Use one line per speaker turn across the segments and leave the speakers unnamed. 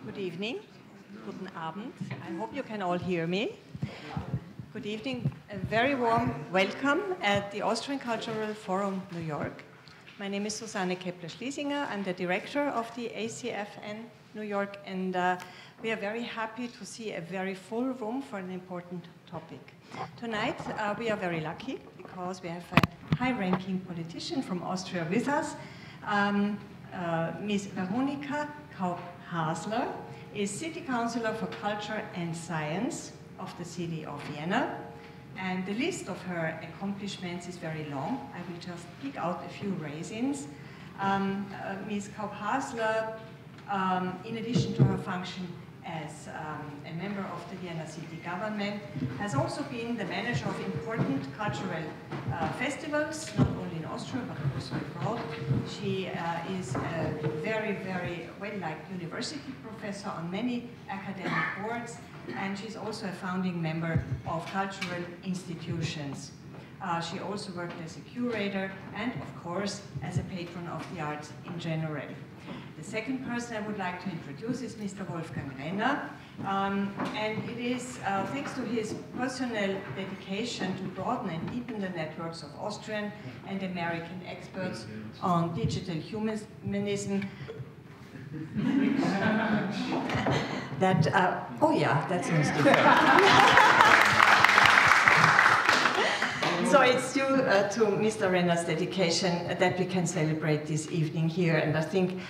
Good evening. Guten Abend. I hope you can all hear me. Good evening. A very warm welcome at the Austrian Cultural Forum, New York. My name is Susanne Kepler-Schlesinger. I'm the director of the ACFN New York, and we are very happy to see a very full room for an important topic. Tonight, we are very lucky because we have a high-ranking politician from Austria with us. Ms. Veronika Kaup-Hasler is City Councillor for Culture and Science of the city of Vienna. And the list of her accomplishments is very long. I will just pick out a few raisins. Ms. Kaup-Hasler, in addition to her function as a member of the Vienna city government, has also been the manager of important cultural festivals, not only in Austria, but also abroad. She is a very, very well-liked university professor on many academic boards, and she's also a founding member of cultural institutions. She also worked as a curator and, of course, as a patron of the arts in general. The second person I would like to introduce is Mr. Wolfgang Renner, and it is thanks to his personal dedication to broaden and deepen the networks of Austrian and American experts on digital humanism that, oh yeah, that's a mistake. So it's due to Mr. Renner's dedication that we can celebrate this evening here, and I think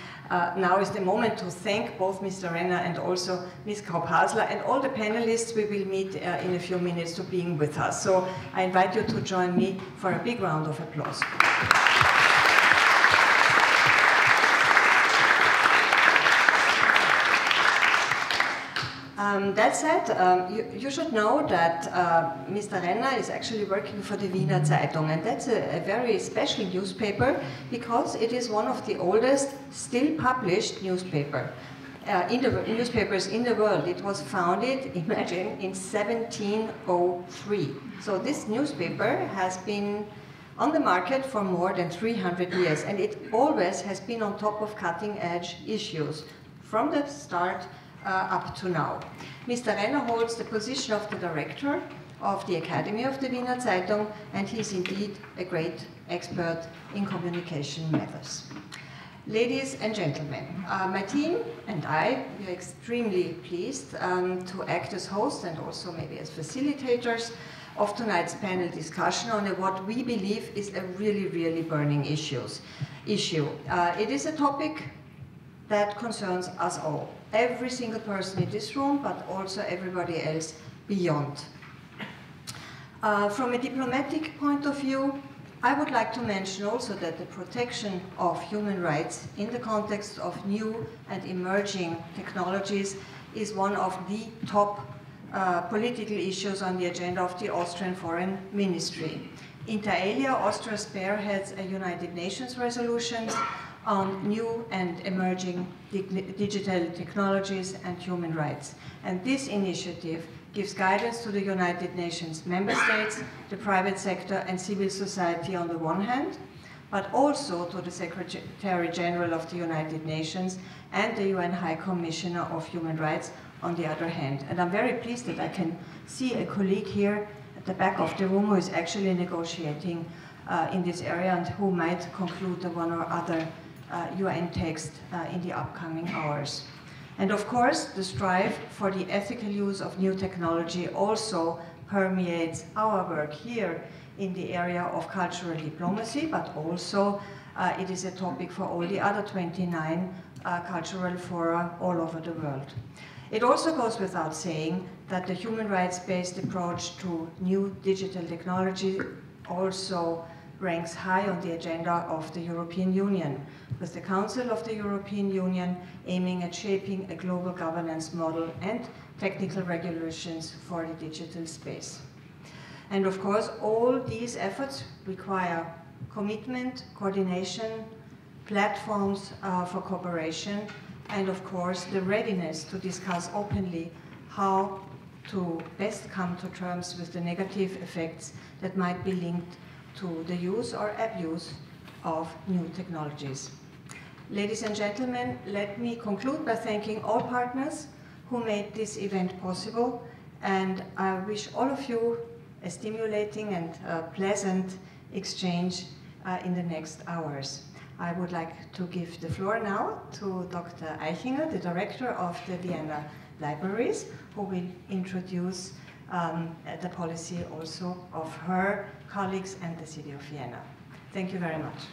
now is the moment to thank both Mr. Renner and also Ms. Kaup-Hasler and all the panelists we will meet in a few minutes to being with us. So I invite you to join me for a big round of applause. That said, you should know that Mr. Renner is actually working for the Wiener Zeitung, and that's a very special newspaper because it is one of the oldest still published newspapers in the world. It was founded, imagine, in 1703. So this newspaper has been on the market for more than 300 years, and it always has been on top of cutting-edge issues from the start up to now. Mr. Renner holds the position of the director of the Academy of the Wiener Zeitung, and he is indeed a great expert in communication methods. Ladies and gentlemen, my team and I are extremely pleased to act as hosts and also maybe as facilitators of tonight's panel discussion on what we believe is a really, really burning issue. It is a topic that concerns us all. Every single person in this room, but also everybody else beyond. From a diplomatic point of view, I would like to mention also that the protection of human rights in the context of new and emerging technologies is one of the top political issues on the agenda of the Austrian Foreign Ministry. Inter alia, Austria spearheads a United Nations resolution on new and emerging digital technologies and human rights. And this initiative gives guidance to the United Nations member states, the private sector and civil society on the one hand, but also to the Secretary General of the United Nations and the UN High Commissioner of Human Rights on the other hand. And I'm very pleased that I can see a colleague here at the back of the room who is actually negotiating in this area and who might conclude the one or other UN text in the upcoming hours. And of course, the strive for the ethical use of new technology also permeates our work here in the area of cultural diplomacy, but also it is a topic for all the other 29 cultural fora all over the world. It also goes without saying that the human rights-based approach to new digital technology also ranks high on the agenda of the European Union, with the Council of the European Union aiming at shaping a global governance model and technical regulations for the digital space. And of course, all these efforts require commitment, coordination, platforms for cooperation, and of course, the readiness to discuss openly how to best come to terms with the negative effects that might be linked to the use or abuse of new technologies. Ladies and gentlemen, let me conclude by thanking all partners who made this event possible, and I wish all of you a stimulating and pleasant exchange in the next hours. I would like to give the floor now to Dr. Eichinger, the director of the Vienna Libraries, who will introduce the policy also of her colleagues and the city of Vienna. Thank you very much.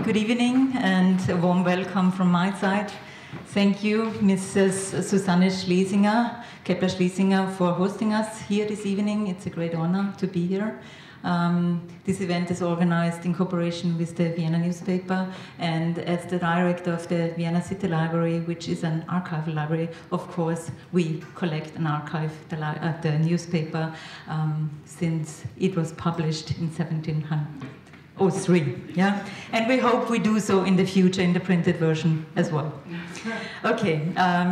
Good evening and a warm welcome from my side. Thank you, Mrs. Susanne Schlesinger, Kepler-Schlesinger, for hosting us here this evening. It's a great honor to be here. This event is organized in cooperation with the Vienna newspaper, and as the director of the Vienna City Library, which is an archival library, of course, we collect and archive the newspaper since it was published in 1703, yeah? And we hope we do so in the future in the printed version as well. Okay,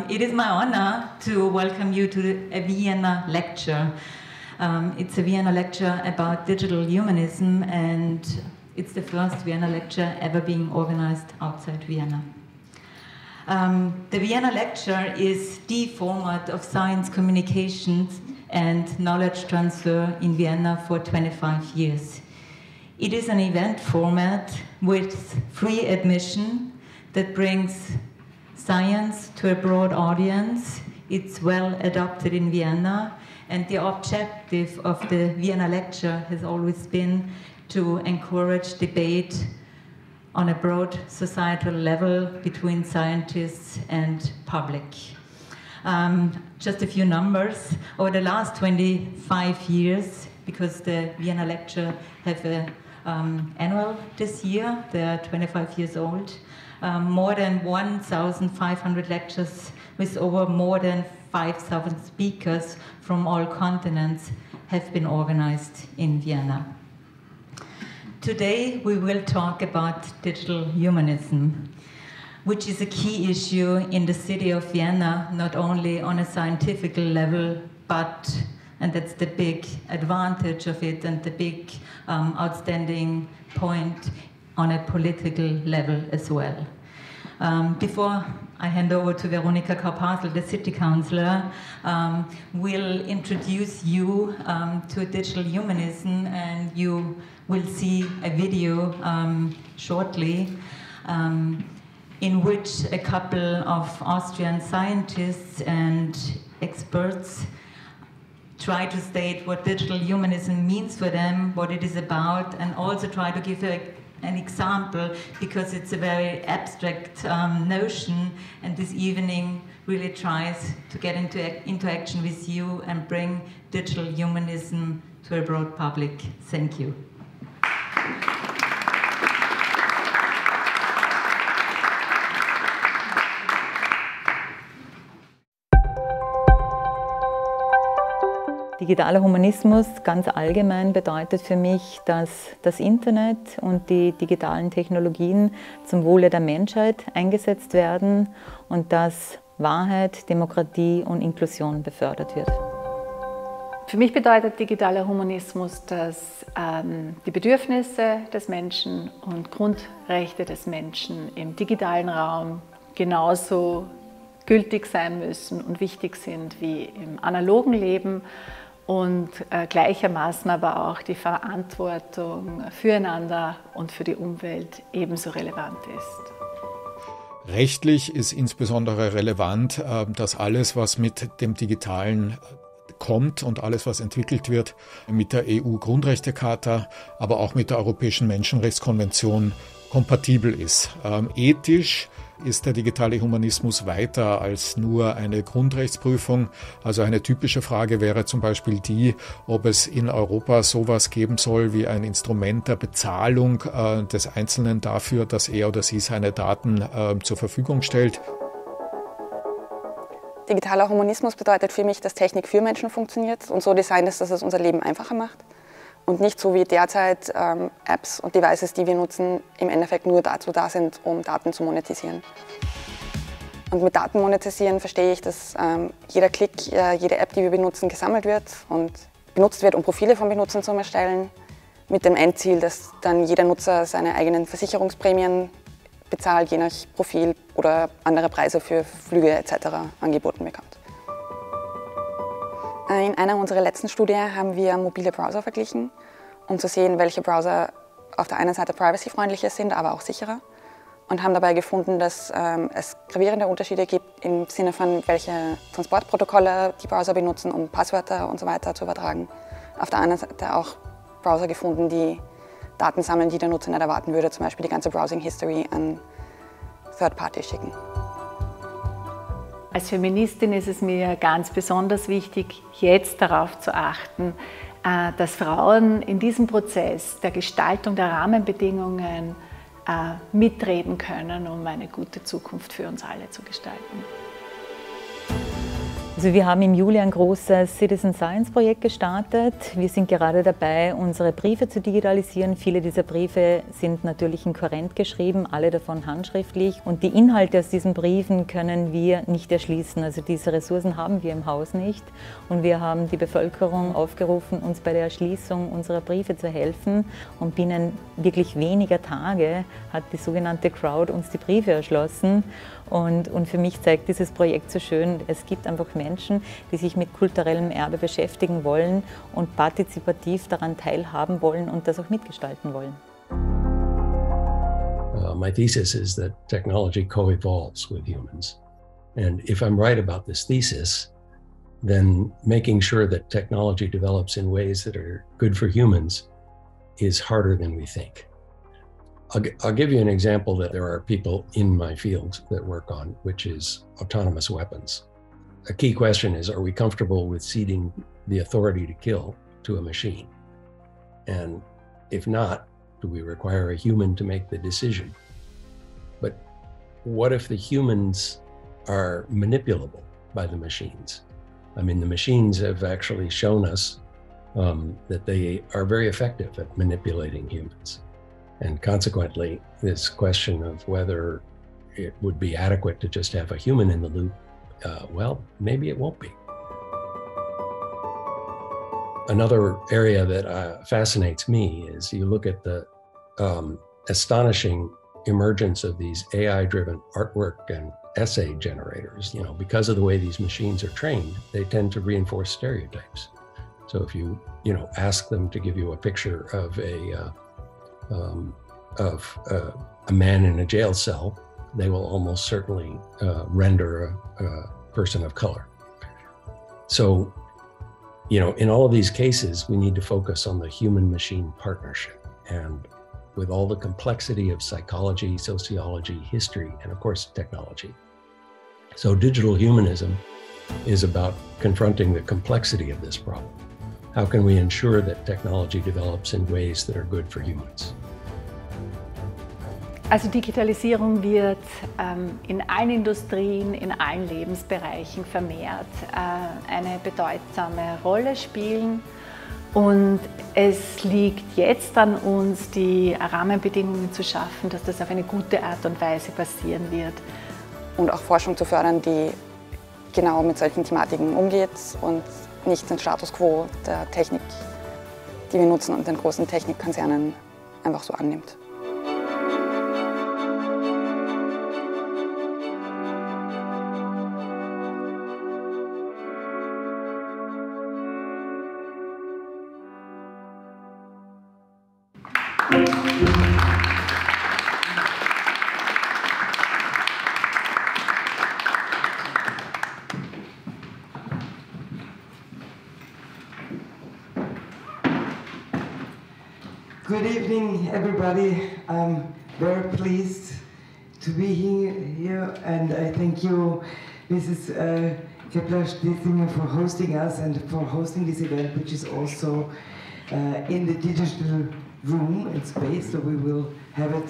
it is my honor to welcome you to a Vienna lecture. It's a Vienna lecture about digital humanism, and it's the first Vienna lecture ever being organized outside Vienna. The Vienna lecture is the format of science communications and knowledge transfer in Vienna for 25 years. It is an event format with free admission that brings science to a broad audience. It's well adopted in Vienna, and the objective of the Vienna lecture has always been to encourage debate on a broad societal level between scientists and public. Just a few numbers. Over the last 25 years, because the Vienna lecture have an annual this year, they are 25 years old, more than 1,500 lectures with over more than 5,000 speakers from all continents have been organized in Vienna. Today we will talk about digital humanism, which is a key issue in the city of Vienna, not only on a scientific level, but, and that's the big advantage of it and the big outstanding point, on a political level as well. Before I hand over to Veronika Kaupasel, the city councillor, will introduce you to digital humanism, and you will see a video shortly in which a couple of Austrian scientists and experts try to state what digital humanism means for them, what it is about, and also try to give an example, because it's a very abstract notion, and this evening really tries to get into interaction with you and bring digital humanism to a broad public. Thank you. Digitaler Humanismus ganz allgemein bedeutet für mich, dass das Internet und die digitalen Technologien zum Wohle der Menschheit eingesetzt werden und dass Wahrheit, Demokratie und Inklusion befördert wird.
Für mich bedeutet digitaler Humanismus, dass die Bedürfnisse des Menschen und Grundrechte des Menschen im digitalen Raum genauso gültig sein müssen und wichtig sind wie im analogen Leben, und gleichermaßen aber auch die Verantwortung füreinander und für die Umwelt ebenso relevant ist.
Rechtlich ist insbesondere relevant, dass alles, was mit dem Digitalen kommt und alles, was entwickelt wird, mit der EU-Grundrechtecharta, aber auch mit der Europäischen Menschenrechtskonvention kompatibel ist. Ethisch ist der digitale Humanismus weiter als nur eine Grundrechtsprüfung. Also eine typische Frage wäre zum Beispiel die, ob es in Europa sowas geben soll wie ein Instrument der Bezahlung des Einzelnen dafür, dass er oder sie seine Daten zur Verfügung stellt.
Digitaler Humanismus bedeutet für mich, dass Technik für Menschen funktioniert und so designt ist, dass es unser Leben einfacher macht. Und nicht so wie derzeit Apps und Devices, die wir nutzen, im Endeffekt nur dazu da sind, um Daten zu monetisieren. Und mit Daten monetisieren verstehe ich, dass jeder Klick, jede App, die wir benutzen, gesammelt wird und benutzt wird, um Profile von Benutzern zu erstellen, mit dem Endziel, dass dann jeder Nutzer seine eigenen Versicherungsprämien bezahlt, je nach Profil oder andere Preise für Flüge etc. angeboten bekommt. In einer unserer letzten Studien haben wir mobile Browser verglichen, um zu sehen, welche Browser auf der einen Seite privacy-freundlicher sind, aber auch sicherer. Und haben dabei gefunden, dass es gravierende Unterschiede gibt im Sinne von, welche Transportprotokolle die Browser benutzen, um Passwörter und so weiter zu übertragen. Auf der anderen Seite auch Browser gefunden, die Daten sammeln, die der Nutzer nicht erwarten würde, zum Beispiel die ganze Browsing-History an Third-Party schicken.
Als Feministin ist es mir ganz besonders wichtig, jetzt darauf zu achten, dass Frauen in diesem Prozess der Gestaltung der Rahmenbedingungen mitreden können, um eine gute Zukunft für uns alle zu gestalten.
Also wir haben im Juli ein großes Citizen Science Projekt gestartet. Wir sind gerade dabei, unsere Briefe zu digitalisieren. Viele dieser Briefe sind natürlich in Kurrent geschrieben, alle davon handschriftlich. Und die Inhalte aus diesen Briefen können wir nicht erschließen. Also diese Ressourcen haben wir im Haus nicht. Und wir haben die Bevölkerung aufgerufen, uns bei der Erschließung unserer Briefe zu helfen. Und binnen wirklich weniger Tage hat die sogenannte Crowd uns die Briefe erschlossen. Und für mich zeigt dieses Projekt so schön, es gibt einfach Menschen, die sich mit kulturellem Erbe beschäftigen wollen und partizipativ daran teilhaben wollen und das auch mitgestalten wollen.
My thesis is that technology co-evolves with humans. And if I'm right about this thesis, then making sure that technology develops in ways that are good for humans is harder than we think. I'll give you an example that there are people in my field that work on, which is autonomous weapons. A key question is, are we comfortable with ceding the authority to kill to a machine? And if not, do we require a human to make the decision? But what if the humans are manipulable by the machines? I mean, the machines have actually shown us that they are very effective at manipulating humans. And consequently, this question of whether it would be adequate to just have a human in the loop, well, maybe it won't be. Another area that fascinates me is you look at the astonishing emergence of these AI-driven artwork and essay generators. You know, because of the way these machines are trained, they tend to reinforce stereotypes. So if you ask them to give you a picture of a man in a jail cell, they will almost certainly render a person of color. So, in all of these cases, we need to focus on the human-machine partnership, and with all the complexity of psychology, sociology, history, and of course, technology. So digital humanism is about confronting the complexity of this problem. How can we ensure that technology develops in ways that are good for humans?
Also Digitalisierung wird in allen Industrien, in allen Lebensbereichen vermehrt eine bedeutsame Rolle spielen. Und es liegt jetzt an uns, die Rahmenbedingungen zu schaffen, dass das auf eine gute Art und Weise passieren wird.
Und auch Forschung zu fördern, die genau mit solchen Thematiken umgeht und nicht den Status quo der Technik, die wir nutzen und den großen Technikkonzernen einfach so annimmt.
Good evening, everybody. I'm very pleased to be here, and I thank you, Mrs. Kepler-Schlesinger, for hosting us and for hosting this event, which is also in the digital room and space, so we will have it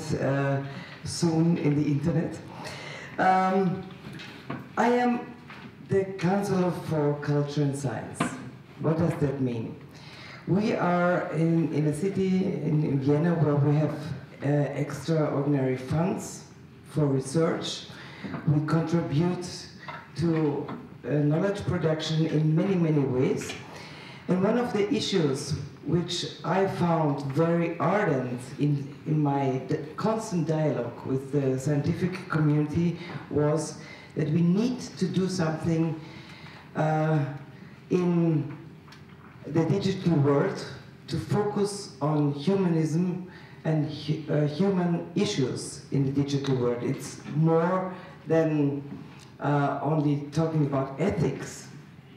soon in the internet. I am the Counselor for Culture and Science. What does that mean? We are in a city in Vienna where we have extraordinary funds for research, we contribute to knowledge production in many, many ways. And one of the issues which I found very ardent in my constant dialogue with the scientific community was that we need to do something in the digital world to focus on humanism and human issues in the digital world. It's more than only talking about ethics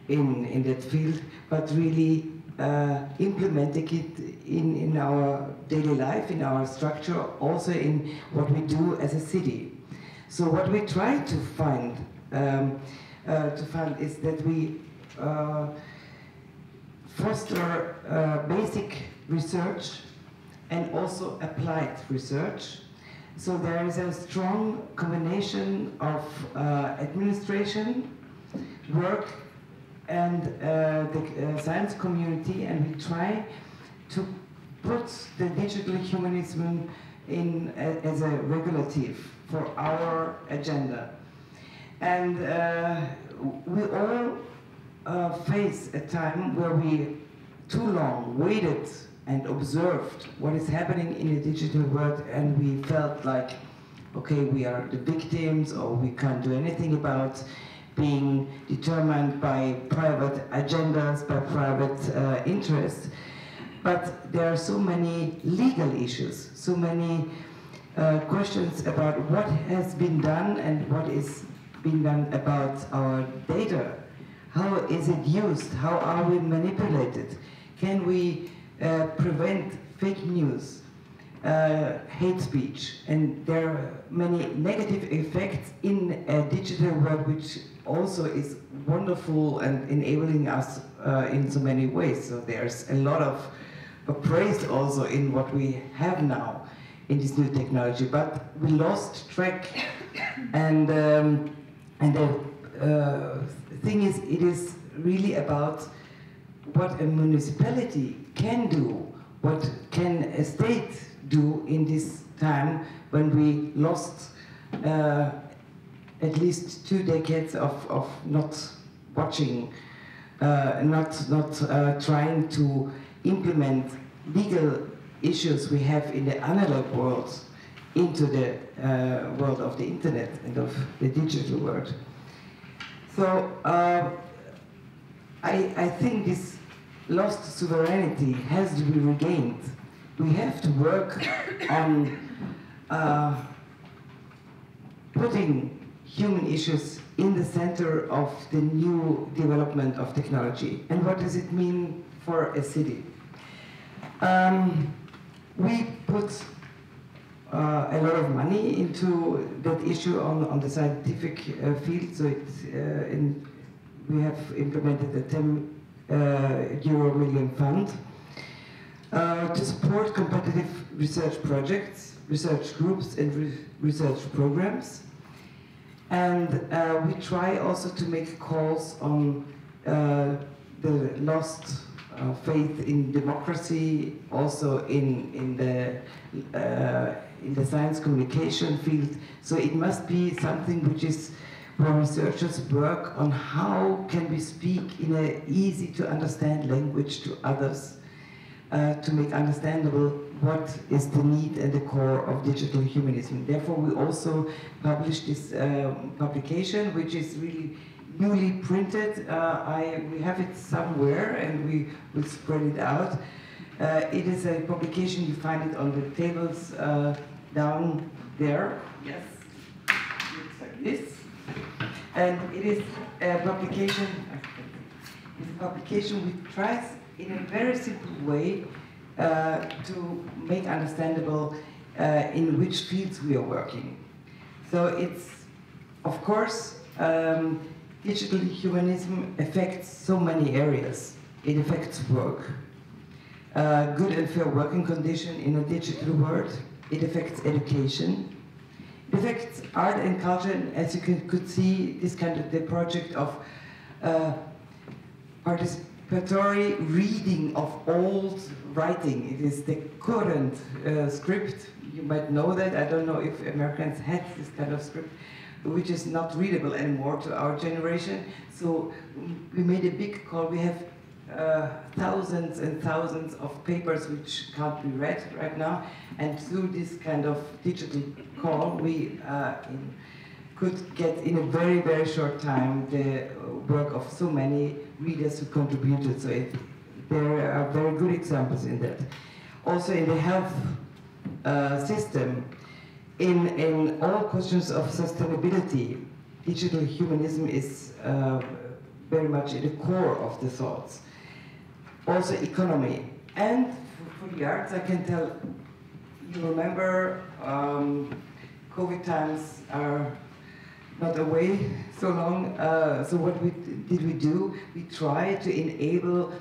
in that field, but really implementing it in our daily life, in our structure, also in what we do as a city. So what we try to find is that we foster basic research and also applied research. So there is a strong combination of administration, work, and the science community, and we try to put the digital humanism in as a regulative for our agenda. And we all face a time where we too long waited and observed what is happening in the digital world, and we felt like, okay, we are the victims, or we can't do anything about being determined by private agendas, by private interests. But there are so many legal issues, so many questions about what has been done and what is being done about our data. How is it used? How are we manipulated? Can we prevent fake news, hate speech? And there are many negative effects in a digital world, which also is wonderful and enabling us in so many ways. So there's a lot of praise also in what we have now in this new technology, but we lost track. And the thing is, it is really about what a municipality can do, what can a state do in this time when we lost at least 2 decades of not watching, not trying to implement legal issues we have in the analog world into the world of the internet and of the digital world. So I think this lost sovereignty has to be regained. We have to work on putting human issues in the center of the new development of technology. And what does it mean for a city? We put a lot of money into that issue on the scientific field. So we have implemented a 10 million fund to support competitive research projects, research groups, and research programs. And we try also to make calls on the lost faith in democracy, also in the science communication field. So it must be something which is where researchers work on how can we speak in an easy to understand language to others, to make understandable what is the need and the core of digital humanism. Therefore, we also published this publication, which is really newly printed. We have it somewhere, and we will spread it out. It is a publication, you find it on the tables down there. Yes, looks like this. And it is a publication, which tries in a very simple way to make understandable in which fields we are working. So it's, of course, digital humanism affects so many areas. It affects work, good and fair working condition in a digital world. It affects education. It affects art and culture, and as you could see, this kind of the project of participatory reading of old writing. It is the current script. You might know that. I don't know if Americans had this kind of script, which is not readable anymore to our generation. So we made a big call. We have thousands and thousands of papers which can't be read right now, and through this kind of digital call, we could get in a very, very short time the work of so many readers who contributed. So there are very good examples in that. Also in the health system, in all questions of sustainability, digital humanism is very much at the core of the thoughts. Also economy. And for the arts, I can tell, you remember COVID times are not away so long. So what did we do? We tried to enable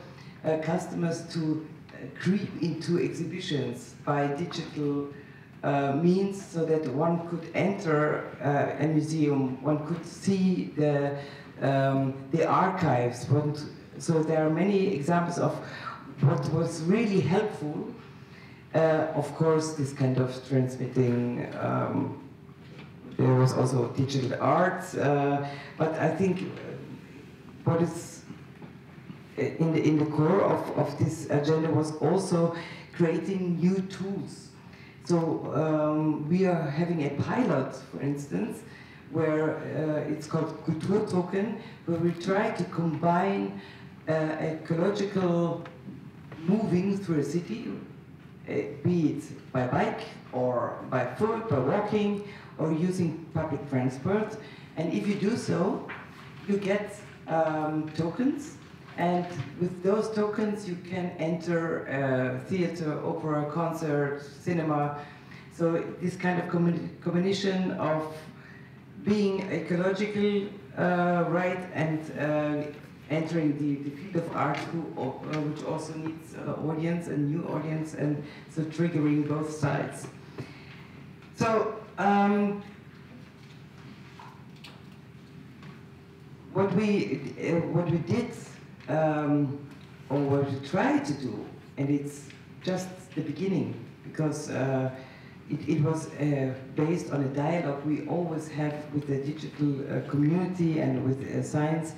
customers to creep into exhibitions by digital means, so that one could enter a museum, one could see the archives. So there are many examples of what was really helpful. Of course, this kind of transmitting. There was also digital art, but I think what is in the core of this agenda was also creating new tools. So we are having a pilot, for instance, where it's called Kultur Token, where we try to combine ecological moving through a city, be it by bike or by foot, by walking, or using public transport. And if you do so, you get tokens, and with those tokens you can enter a theater, opera, concert, cinema. So this kind of combination of being ecological right and entering the field of art, which also needs audience and new audience, and so triggering both sides. So what we did, or what we tried to do, and it's just the beginning, because it was based on a dialogue we always have with the digital community and with science.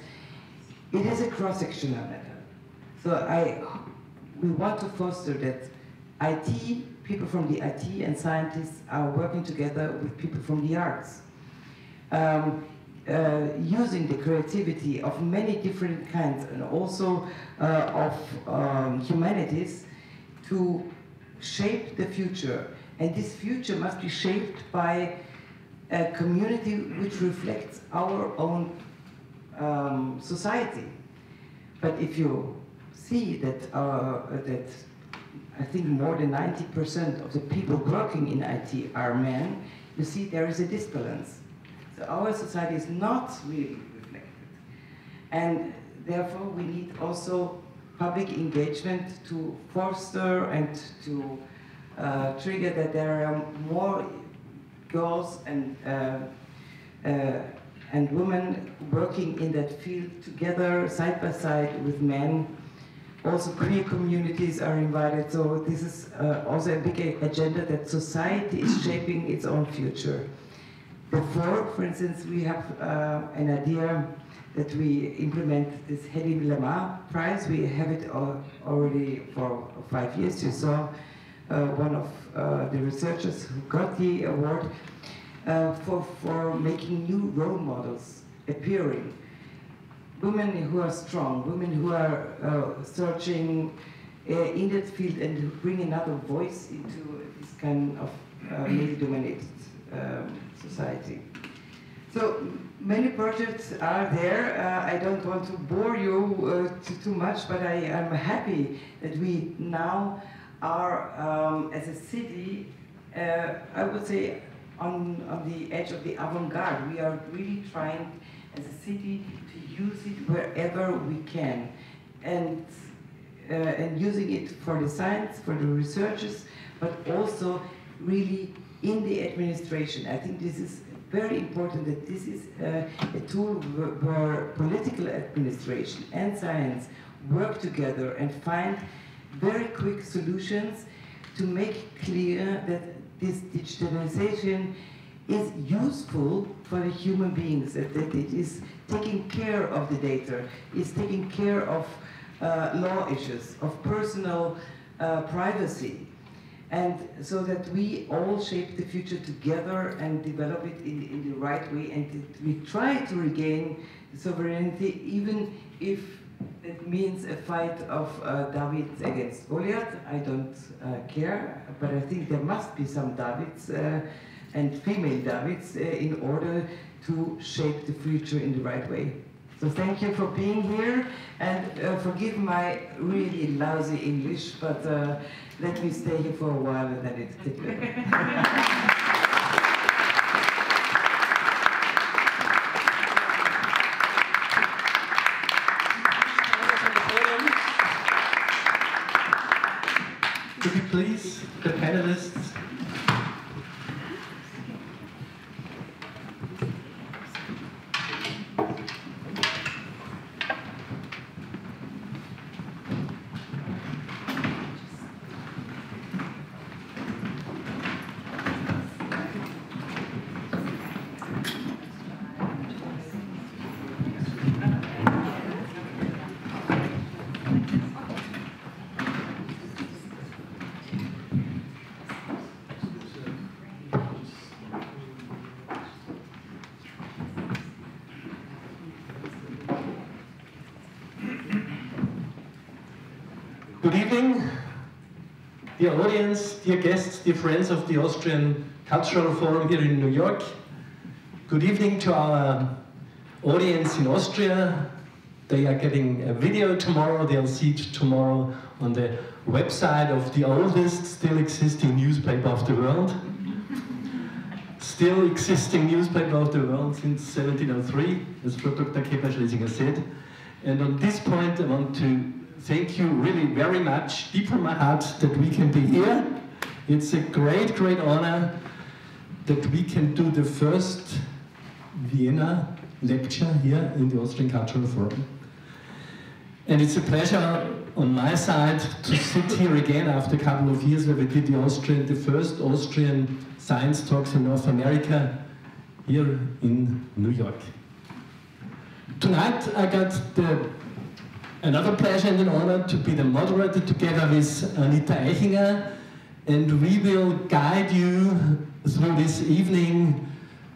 It is a cross-sectional matter. So we want to foster that IT, people from the IT and scientists are working together with people from the arts, using the creativity of many different kinds, and also of humanities, to shape the future. And this future must be shaped by a community which reflects our own society. But if you see that I think more than 90% of the people working in IT are men, you see there is a disbalance. So our society is not really reflected. And therefore we need also public engagement to foster and to trigger that there are more girls and women working in that field together, side by side with men. Also queer communities are invited, so this is also a big agenda that society is shaping its own future. Therefore, for instance, we have an idea that we implement this Hedy Lamar Prize. We have it already for 5 years. You saw one of the researchers who got the award for making new role models appearing. Women who are strong, women who are searching in that field and who bring another voice into this kind of male-dominated society. So many projects are there. I don't want to bore you too much, but I am happy that we now are, as a city, I would say, on the edge of the avant-garde. We are really trying, as a city, to use it wherever we can, and using it for the science, for the researchers, but also really in the administration. I think this is very important, that this is a tool where political administration and science work together and find very quick solutions to make clear that this digitalization is useful for the human beings, that it is taking care of the data, is taking care of law issues, of personal privacy, and so that we all shape the future together and develop it in the right way, and we try to regain sovereignty, even if it means a fight of David against Goliath. I don't care, but I think there must be some Davids and female Davids in order to shape the future in the right way. So thank you for being here, and forgive my really lousy English, but let me stay here for a while and then it's better.
Could you please, the panelists, good evening, dear audience, dear guests, dear friends of the Austrian Cultural Forum here in New York. Good evening to our audience in Austria. They are getting a video tomorrow. They'll see it tomorrow on the website of the oldest still existing newspaper of the world. Still existing newspaper of the world since 1703, as Dr. Kepler-Schlesinger said. And on this point, I want to thank you really very much, deep from my heart, that we can be here. It's a great, great honor that we can do the first Vienna lecture here in the Austrian Cultural Forum. And it's a pleasure on my side to sit here again after a couple of years where we did the first Austrian science talks in North America here in New York. Tonight I got another pleasure and an honor to be the moderator together with Anita Eichinger, and we will guide you through this evening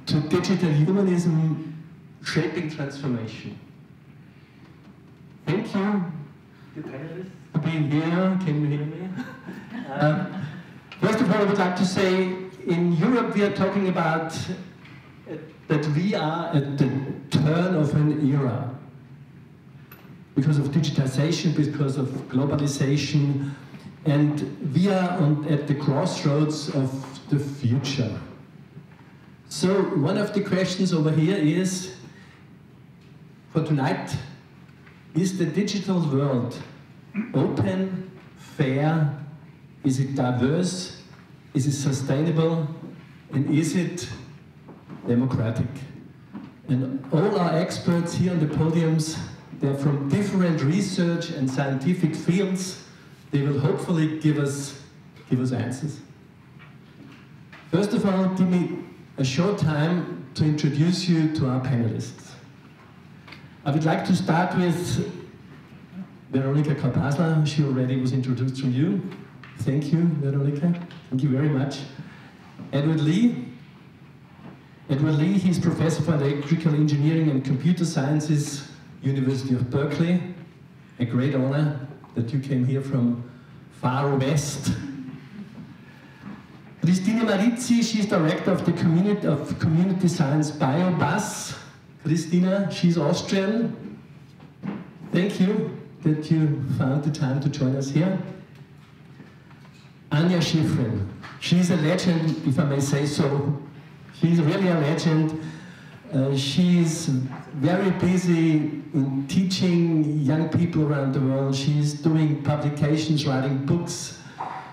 to digital humanism shaping transformation. Thank you, the panelists, for being here. Can you hear me? First of all, I would like to say, in Europe we are talking about that we are at the turn of an era. Because of digitization, because of globalization, and we are at the crossroads of the future. So one of the questions over here is, for tonight, is the digital world open, fair, is it diverse, is it sustainable, and is it democratic? And all our experts here on the podiums, they're from different research and scientific fields. They will hopefully give us answers. First of all, give me a short time to introduce you to our panelists. I would like to start with Veronika Karpasler. She already was introduced to you. Thank you, Veronika. Thank you very much. Edward Lee. Edward Lee, he's Professor for Electrical Engineering and Computer Sciences, University of Berkeley. A great honor that you came here from far west. Christine Marizzi, she's Director of the Community Science BioBus. Christina, she's Austrian. Thank you that you found the time to join us here. Anja Schifrin, she's a legend, if I may say so. She's really a legend. She's very busy in teaching young people around the world. She's doing publications, writing books,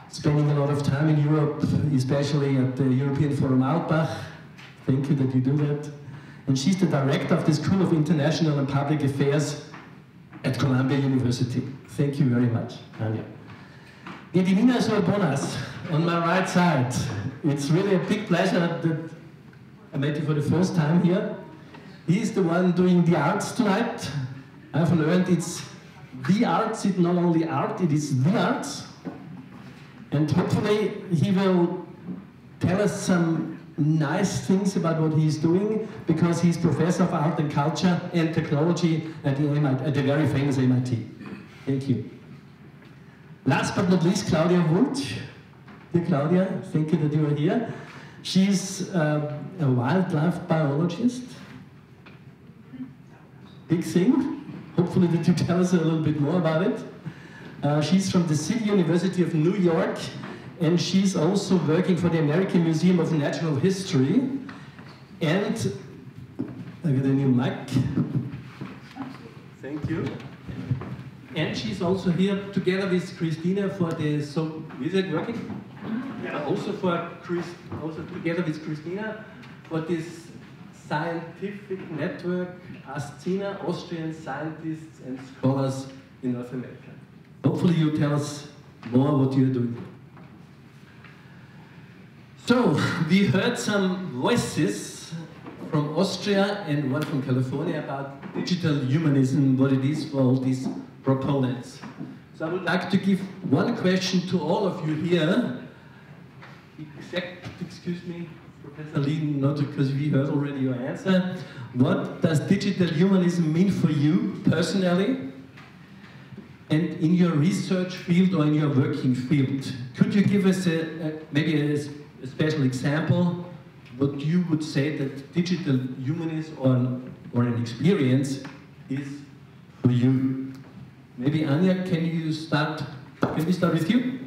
spending a lot of time in Europe, especially at the European Forum Altbach. Thank you that you do that. And she's the director of the School of International and Public Affairs at Columbia University. Thank you very much, Anja. Gedimina Sorbonas, on my right side. It's really a big pleasure that I met you for the first time here. He's the one doing the arts tonight. I've learned it's the arts, it's not only art, it is the arts. And hopefully he will tell us some nice things about what he's doing, because he's professor of art and culture and technology at the very famous MIT. Thank you. Last but not least, Claudia Wunsch. Dear Claudia, thank you that you are here. She's a wildlife biologist. Big thing. Hopefully that you tell us a little bit more about it. She's from the City University of New York, and she's also working for the American Museum of Natural History. And I got a new mic. Thank you. And she's also here together with Christina for the, is it working? Yeah. Also together with Christina for this scientific network, ASCINA, Austrian scientists and scholars in North America. Hopefully you tell us more what you're doing. So, we heard some voices from Austria and one from California about digital humanism, what it is for all these proponents. So I would like to give one question to all of you here. Excuse me, Professor Lee, not because we heard already your answer. What does digital humanism mean for you personally? And in your research field or in your working field, could you give us maybe a special example, what you would say that digital humanism or an experience is for you? Maybe Anya, can we start with you?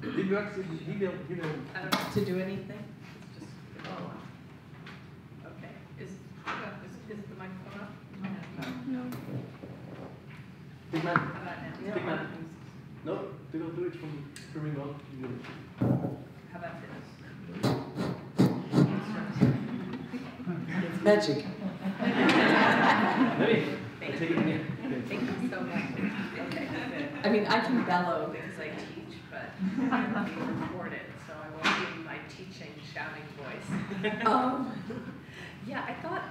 I don't have to do anything. It's just, okay. Is the microphone up? No.
Big man. Big man. No, they don't do it from remote.
How about this?
It's magic.
Maybe. Take it in here.
Thank you so much. Okay, good. I mean, I can bellow because I teach, but I'm being recorded, so I won't give you my teaching, shouting voice. Yeah, I thought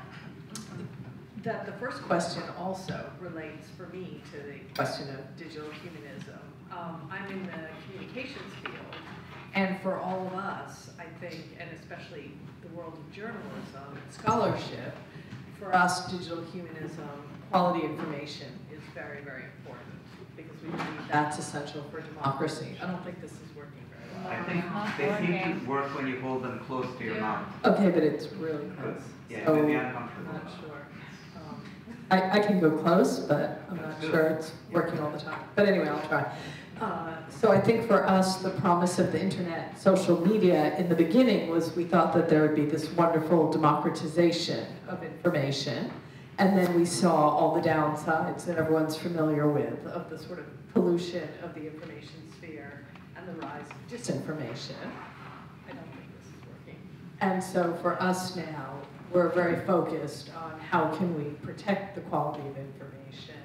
that the first question also relates for me to the question of digital humanism. I'm in the communications field, and for all of us, I think, and especially the world of journalism and scholarship, for us, digital humanism, quality information is very, very important, because we believe that's essential for democracy. I don't think this is working very well.
I think they seem to work when you hold them close to your mouth.
Okay, but it's really close.
Yeah,
so
maybe uncomfortable.
I'm not sure. I can go close, but I'm not sure it's working all the time. But anyway, I'll try. So I think for us, the promise of the internet, social media, in the beginning was we thought that there would be this wonderful democratization of information. And then we saw all the downsides that everyone's familiar with, of the sort of pollution of the information sphere and the rise of disinformation. I don't think this is working. And so for us now, we're very focused on how can we protect the quality of information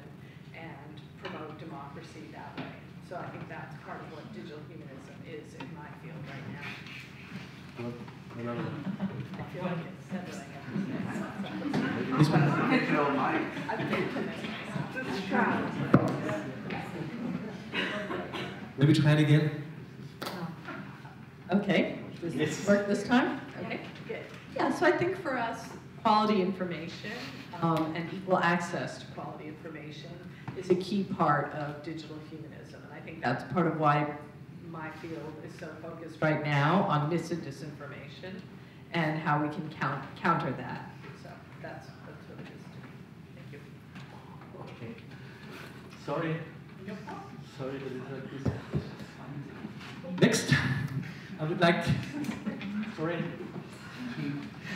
and promote democracy that way. So I think that's part of what digital humanism is in my field right now. I feel like it's said what I have to say.
Digital mic.
Maybe try it again.
Okay. Does this work this time? Okay, good. Yeah, so I think for us, quality information and equal access to quality information is a key part of digital humanism. And I think that's part of why my field is so focused right now on mis and disinformation and how we can counter that. So that's what it is to me. Thank you.
Okay. Sorry. Sorry that it like this. Next, I would like, to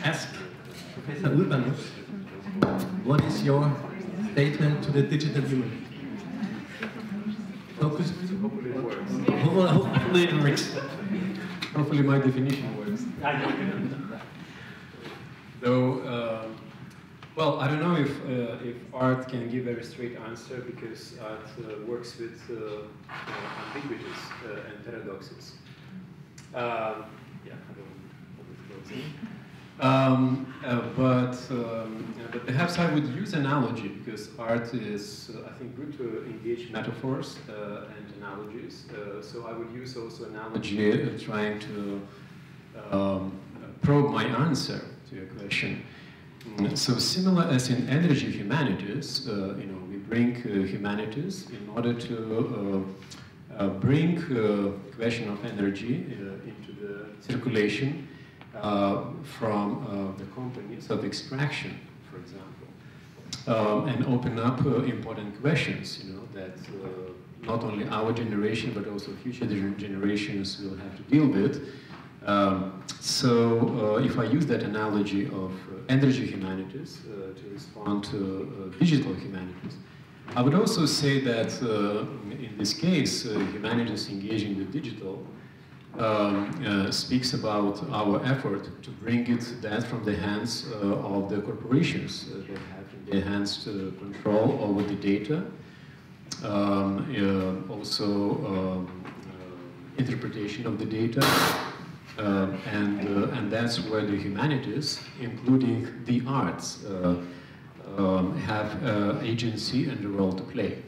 ask Professor Urbanus, what is your statement to the digital human? Focus.
Hopefully it works.
Hopefully it works.
Hopefully my definition works. So, well, I don't know if art can give a straight answer, because art works with ambiguities and paradoxes. Yeah, I don't know. amazing. But perhaps I would use analogy, because art is, I think, good to engage metaphors and analogies. So I would use also analogy trying to probe my answer to your question. So similar as in energy humanities, we bring humanities in order to bring question of energy into the circulation from the companies of extraction, for example, and open up important questions, that not only our generation but also future generations will have to deal with. So if I use that analogy of energy humanities to respond to digital humanities, I would also say that in this case, humanities engaging with digital speaks about our effort to bring that from the hands of the corporations that have in their hands control over the data, also interpretation of the data, and that's where the humanities, including the arts, have agency and a role to play.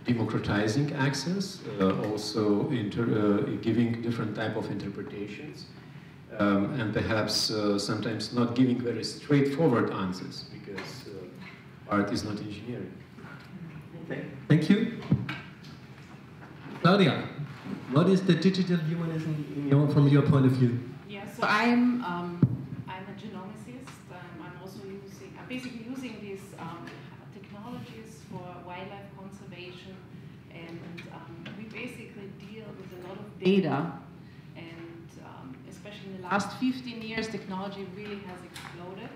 Democratizing access, also giving different type of interpretations, and perhaps sometimes not giving very straightforward answers, because art is not engineering.
Okay. Thank you. Claudia, what is the digital humanism from your point of view?
Yeah, so I'm a genomicist. I'm basically using these technologies for wildlife conservation, and we basically deal with a lot of data, and especially in the last 15 years, technology really has exploded.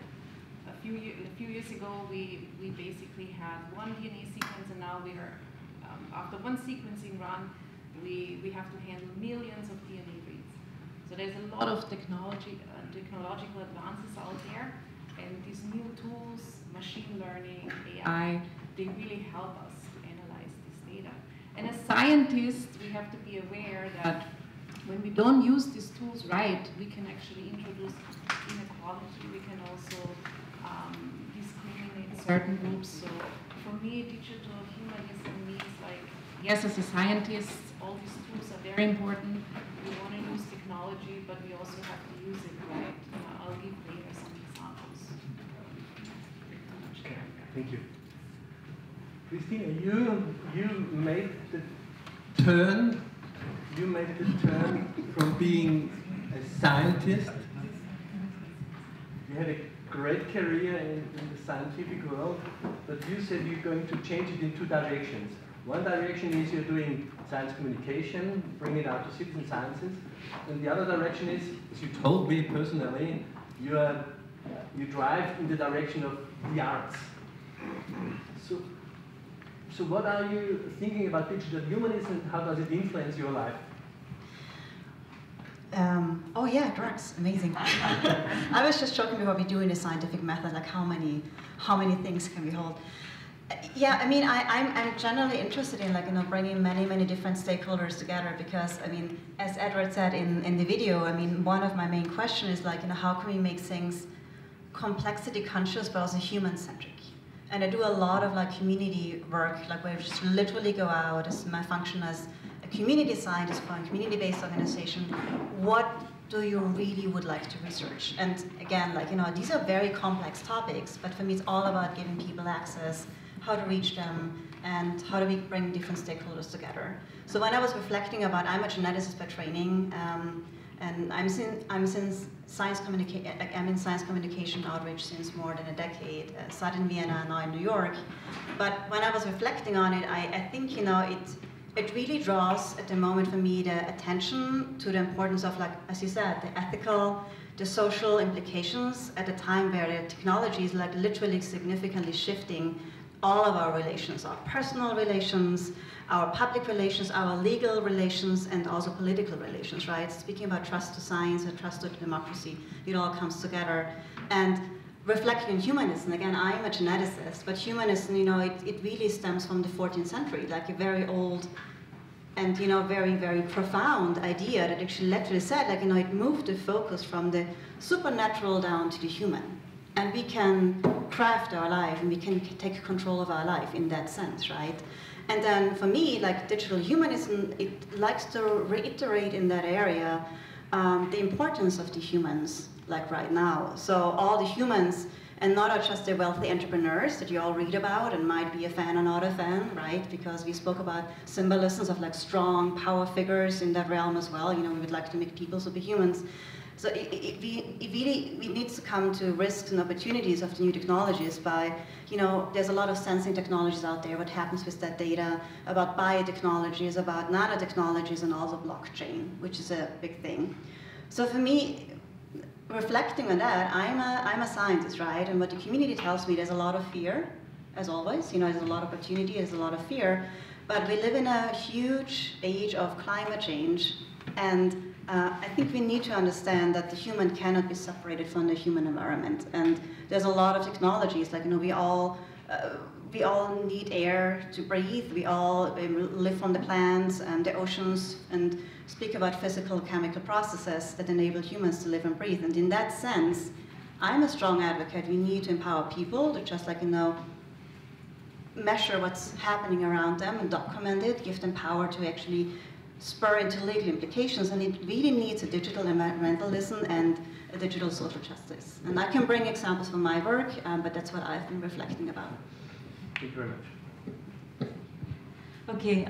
A few years ago, we basically had one DNA sequence, and now we are, after one sequencing run, we have to handle millions of DNA reads. So there's a lot of technological advances out there, and these new tools, machine learning, AI, they really help us to analyze this data. And as scientists, we have to be aware that when we don't use these tools right, we can actually introduce inequality. We can also discriminate certain groups. So for me, digital humanism means, like, yes, as a scientist, all these tools are very important. We want to use technology, but we also have to use it right. I'll give later some examples.
Okay, thank you. Christina, you made the turn. You made the turn from being a scientist. You had a great career in the scientific world, but you said you're going to change it in two directions. One direction is you're doing science communication, bring it out to citizen sciences, and the other direction is, as you told me personally, you drive in the direction of the arts. So what are you thinking about digital humanism? How does it influence your life?
Oh yeah, drugs, amazing. I was just joking about we doing a scientific method, like how many things can we hold? Yeah, I mean, I'm generally interested in, like, bringing many different stakeholders together, because, I mean, as Edward said in the video, I mean, one of my main questions is, like, how can we make things complexity conscious but also human centric? And I do a lot of, like, community work, like, where I just literally go out as my function as a community scientist for a community-based organization. What do you really would like to research? And again, like, these are very complex topics, but for me, it's all about giving people access, how to reach them, and how do we bring different stakeholders together. So when I was reflecting about, I'm a geneticist by training, and I'm in science communication outreach since more than a decade. Started in Vienna, now in New York. But when I was reflecting on it, I think it really draws at the moment for me the attention to the importance of, like, as you said, the ethical, the social implications at a time where the technology is, like, literally significantly shifting all of our relations, our personal relations, our public relations, our legal relations, and also political relations, right? Speaking about trust to science and trust to democracy, it all comes together. And reflecting on humanism, again, I'm a geneticist, but humanism, it really stems from the 14th century, like a very old and you know, very, very profound idea that actually literally said, like, you know, it moved the focus from the supernatural down to the human. And we can craft our life, and we can take control of our life in that sense, right? And then for me, like digital humanism, it likes to reiterate in that area the importance of the humans, like right now. So all the humans, and not just the wealthy entrepreneurs that you all read about and might be a fan or not a fan, right? Because we spoke about symbolisms of like strong power figures in that realm as well. You know, we would like to make people superhumans. So we need to come to risks and opportunities of the new technologies by, you know, there's a lot of sensing technologies out there, what happens with that data, about biotechnologies, about nanotechnologies, and also blockchain, which is a big thing. So for me, reflecting on that, I'm a scientist, right? And what the community tells me, there's a lot of fear, as always. You know, there's a lot of opportunity, there's a lot of fear. But we live in a huge age of climate change, and I think we need to understand that the human cannot be separated from the human environment. And there's a lot of technologies, like, you know, we all need air to breathe. We all live from the plants and the oceans, and speak about physical chemical processes that enable humans to live and breathe. And in that sense, I'm a strong advocate. We need to empower people to just, like, you know, measure what's happening around them and document it, give them power to actually spur into legal implications, and it really needs a digital environmentalism and a digital social justice. And I can bring examples from my work, but that's what I've been reflecting about.
Thank you very much.
Okay,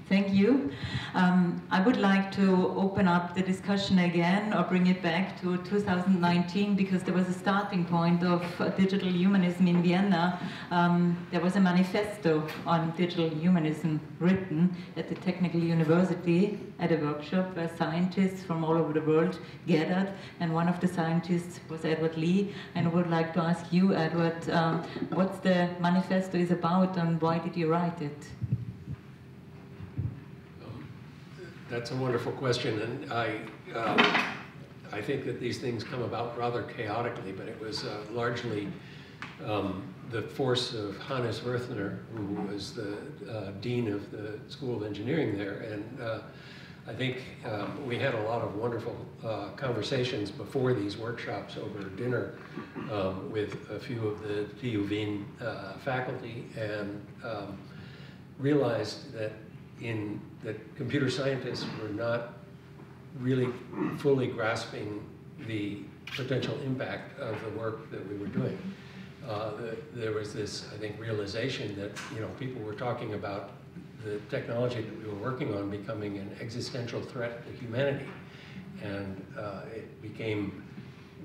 thank you. I would like to open up the discussion again, or bring it back to 2019, because there was a starting point of digital humanism in Vienna. There was a manifesto on digital humanism written at the Technical University at a workshop where scientists from all over the world gathered, and one of the scientists was Edward Lee. And I would like to ask you, Edward, what the manifesto is about, and why did you write it?
That's a wonderful question, and I think that these things come about rather chaotically, but it was largely the force of Hannes Werthner, who was the dean of the School of Engineering there, and I think we had a lot of wonderful conversations before these workshops over dinner with a few of the TU Wien faculty, and realized that that computer scientists were not really fully grasping the potential impact of the work that we were doing. There was this, I think, realization that, you know, people were talking about the technology that we were working on becoming an existential threat to humanity. And it became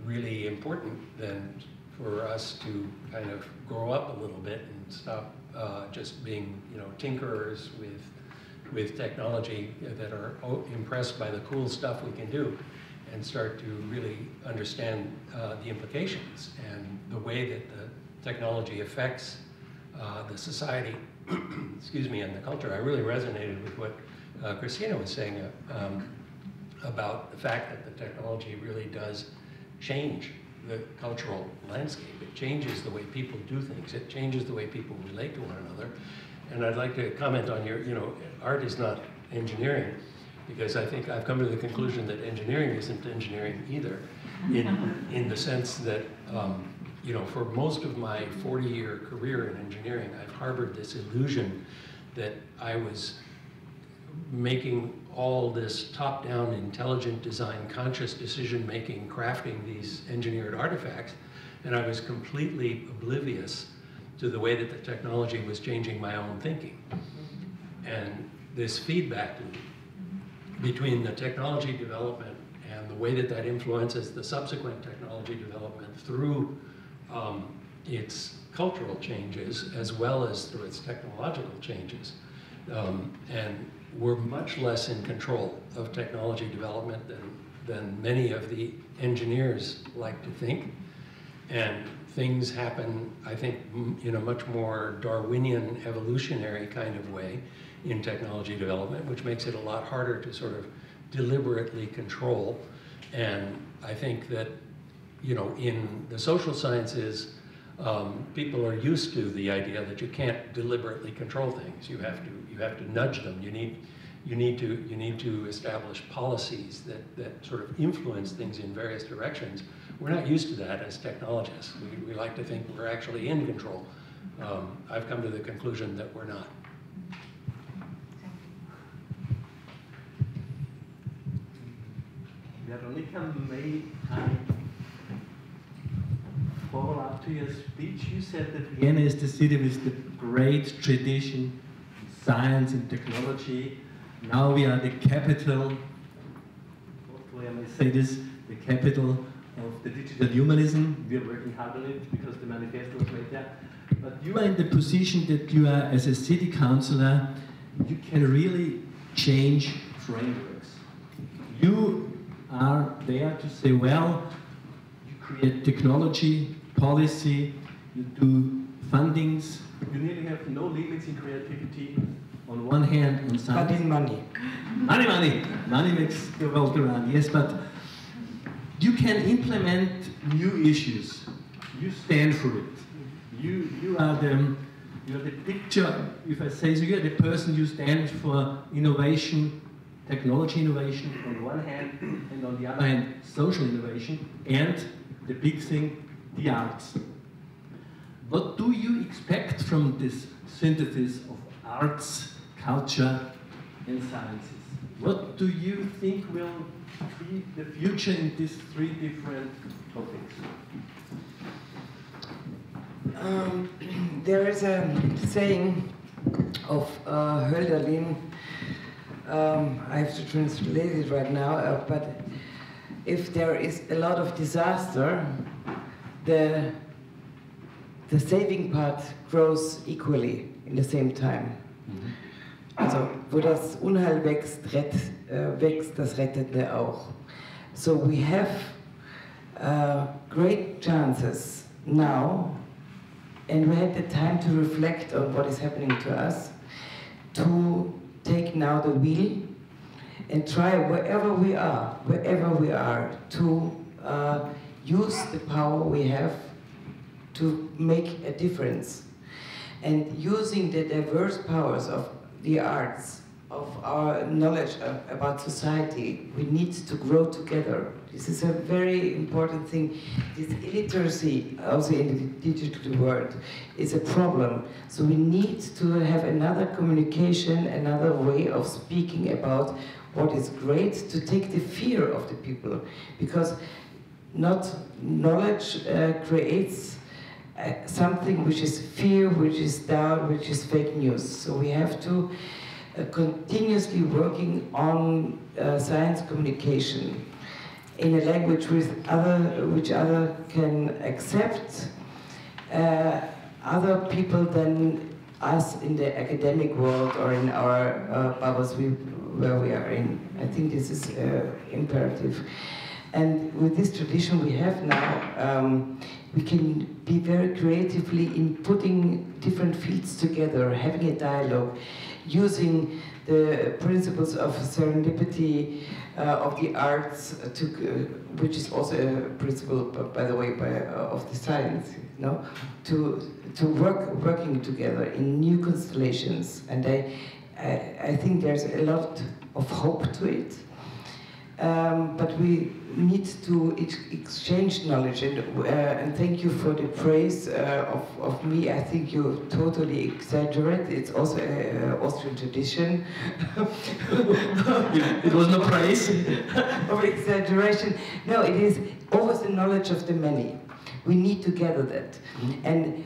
really important then for us to kind of grow up a little bit and stop just being, you know, tinkerers with technology that are impressed by the cool stuff we can do, and start to really understand the implications and the way that the technology affects the society, excuse me, and the culture. I really resonated with what Christina was saying about the fact that the technology really does change the cultural landscape. It changes the way people do things. It changes the way people relate to one another. And I'd like to comment on your, you know, art is not engineering, because I think I've come to the conclusion that engineering isn't engineering either, in the sense that, you know, for most of my 40-year career in engineering, I've harbored this illusion that I was making all this top-down intelligent design, conscious decision-making, crafting these engineered artifacts, and I was completely oblivious to the way that the technology was changing my own thinking. And this feedback loop between the technology development and the way that that influences the subsequent technology development through its cultural changes as well as through its technological changes. And we're much less in control of technology development than many of the engineers like to think. And things happen, I think, in a much more Darwinian, evolutionary kind of way in technology development, which makes it a lot harder to sort of deliberately control. And I think that, you know, in the social sciences, People are used to the idea that you can't deliberately control things. You have to nudge them. You need to establish policies that sort of influence things in various directions. We're not used to that as technologists. We like to think we're actually in control. I've come to the conclusion that we're not.
Veronica, may I follow up to your speech? You said that Vienna is the city with the great tradition in science and technology. Now we are the capital, hopefully I may say this, the capital of the digital humanism. We are working hard on it because the manifesto was made there. But you are in the position that you are, as a city councillor, you can really change frameworks. You are there to say, well, you create technology, policy, you do fundings. You nearly have no limits in creativity. On one hand, on science.
But in money.
Money makes the world go round, yes, but you can implement new issues. You stand for it. You are the picture, if I say so, you are the person who stands for innovation, technology innovation on one hand, and on the other hand, social innovation, and the big thing, the arts. What do you expect from this synthesis of arts, culture, and sciences? What do you think will be the future in these three different topics?
There is a saying of Hölderlin, I have to translate it right now, but if there is a lot of disaster, the saving part grows equally in the same time. Also, wo das Unheil wächst, wächst das Rettende auch. So we have great chances now, and we had the time to reflect on what is happening to us, to take now the wheel and try wherever we are, to use the power we have to make a difference. And using the diverse powers of the arts, of our knowledge about society, we need to grow together. This is a very important thing. This illiteracy, also in the digital world, is a problem. So we need to have another communication, another way of speaking about what is great, to take the fear of the people. Because not knowledge creates something which is fear, which is doubt, which is fake news. So we have to continuously working on science communication in a language which other can accept, other people than us in the academic world or in our bubbles where we are in. I think this is imperative. And with this tradition we have now, we can be very creatively in putting different fields together, having a dialogue, using the principles of serendipity of the arts, which is also a principle, by the way, of the science, you know, to working together in new constellations. And I think there's a lot of hope to it. But we need to exchange knowledge, and thank you for the praise of me. I think you totally exaggerate. It's also an Austrian tradition.
It was no praise.
Of exaggeration. No, it is always the knowledge of the many. We need to gather that, and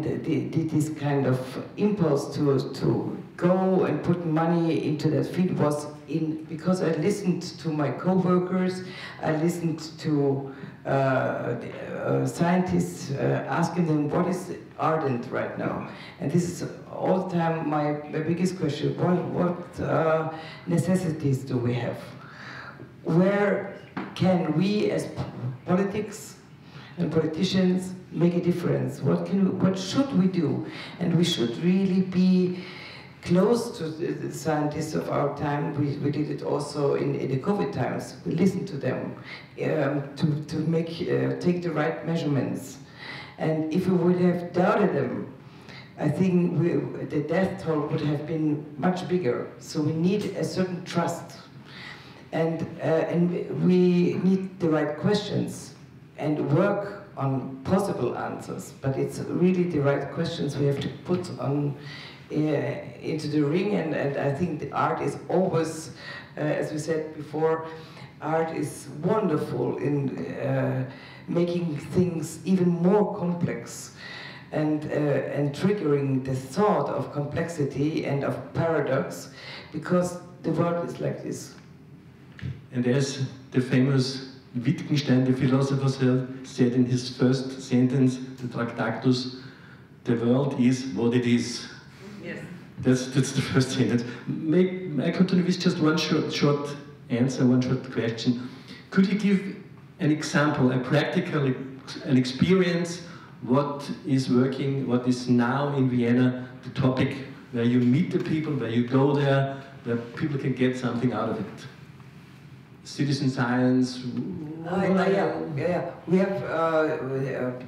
this kind of impulse to go and put money into that field was because I listened to my co-workers, I listened to scientists, asking them what is ardent right now, and this is all the time my biggest question: what necessities do we have? Where can we as politics and politicians make a difference? What should we do? And we should really be close to the scientists of our time. We did it also in the COVID times. We listened to them to take the right measurements. And if we would have doubted them, I think the death toll would have been much bigger. So we need a certain trust. And we need the right questions and work on possible answers. But it's really the right questions we have to put on into the ring. And I think the art is always, as we said before, art is wonderful in making things even more complex and triggering the thought of complexity and of paradox, because the world is like this.
And as the famous Wittgenstein, the philosopher, said in his first sentence, the Tractatus, the world is what it is.
Yes.
That's the first sentence. May I continue with just one short answer, one short question? Could you give an example, a practical, an experience, what is working, what is now in Vienna, the topic where you meet the people, where you go there, where people can get something out of it? Citizen science?
Yeah. We have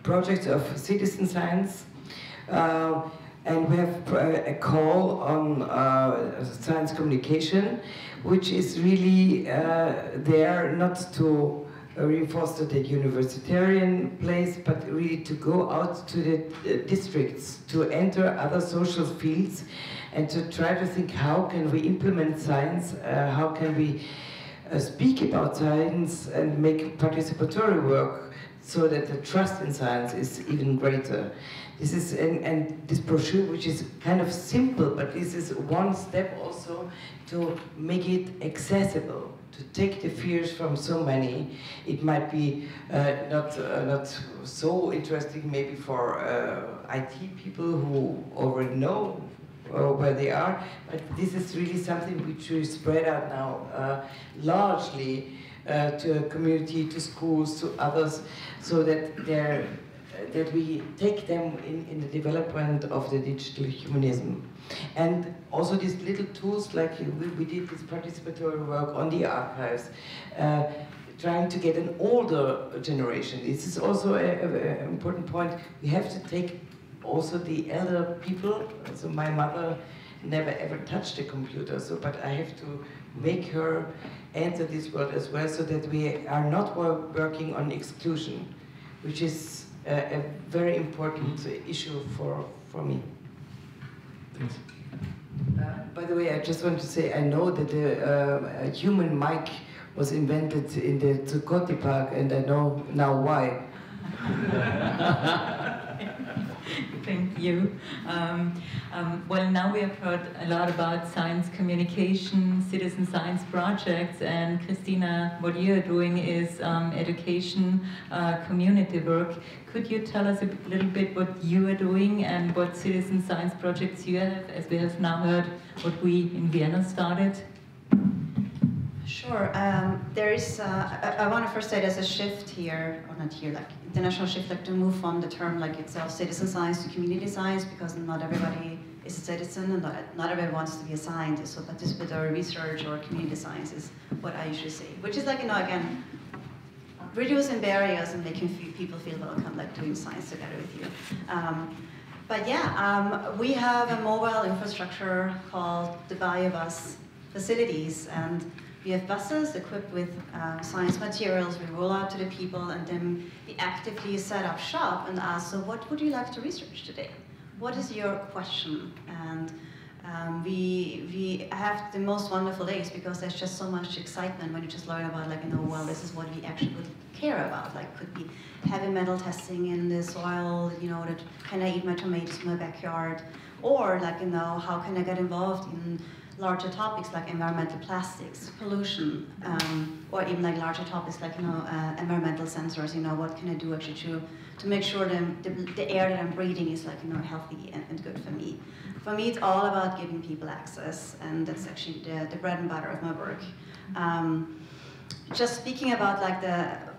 projects of citizen science, and we have a call on science communication, which is really there not to reinforce the universitarian place, but really to go out to the districts, to enter other social fields, and to try to think how can we implement science, how can we speak about science and make participatory work so that the trust in science is even greater. This is, and this brochure, which is kind of simple, but this is one step also to make it accessible, to take the fears from so many. It might be not so interesting maybe for IT people who already know where they are, but this is really something which we spread out now largely to a community, to schools, to others, so that that we take them in the development of the digital humanism. And also these little tools, like we did this participatory work on the archives, trying to get an older generation. This is also an important point. We have to take also the elder people. So my mother never ever touched a computer, but I have to make her enter this world as well, so that we are not working on exclusion, which is a very important issue for me.
Thanks.
By the way, I just want to say, I know that the human mic was invented in the Zuccotti Park, and I know now why.
Thank you. Well, now we have heard a lot about science communication, citizen science projects, and Christina, what you're doing is education, community work. Could you tell us a little bit what you are doing and what citizen science projects you have, as we have now heard what we in Vienna started?
Sure. There is, I want to first say there's a shift here, or not here, like international shift, like to move from the term like itself, citizen science, to community science, because not everybody is a citizen and not everybody wants to be a scientist. So participatory research or community science is what I usually say, which is like, again, reducing barriers and making people feel welcome, like doing science together with you. But yeah, we have a mobile infrastructure called the BioBus facilities, and we have buses equipped with science materials. We roll out to the people, and then we actively set up shop and ask, so what would you like to research today? What is your question? And we have the most wonderful days, because there's just so much excitement when you just learn about, like, well, this is what we actually would care about. Like, could be heavy metal testing in the soil, that can I eat my tomatoes in my backyard? Or, like, how can I get involved in larger topics like environmental plastics, pollution, or even like larger topics like environmental sensors. What can I do actually to make sure the air that I'm breathing is like healthy and good for me. For me, it's all about giving people access, and that's actually the bread and butter of my work. Just speaking about like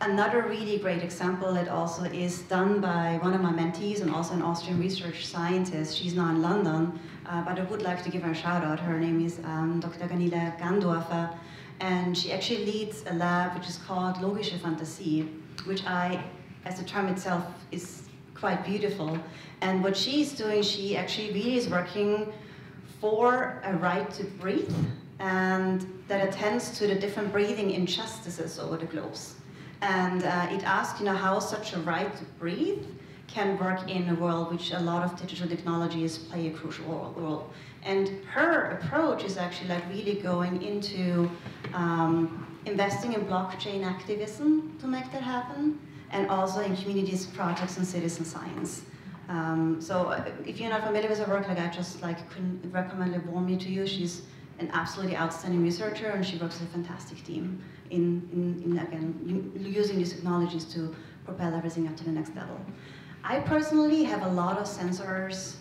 another really great example that also is done by one of my mentees and also an Austrian research scientist. She's now in London, but I would like to give her a shout out. Her name is Dr. Ganila Gandorfer, and she actually leads a lab which is called Logische Fantasie, which I as the term itself is quite beautiful. And what she's doing, she actually really is working for a right to breathe, and that attends to the different breathing injustices over the globes. And it asks, how such a right to breathe can work in a world which a lot of digital technologies play a crucial role. And her approach is actually like really going into investing in blockchain activism to make that happen, and also in communities, projects, and citizen science. So if you're not familiar with her work, I just couldn't recommend it warmly to you. She's an absolutely outstanding researcher, and she works with a fantastic team in again, using these technologies to propel everything up to the next level. I personally have a lot of sensors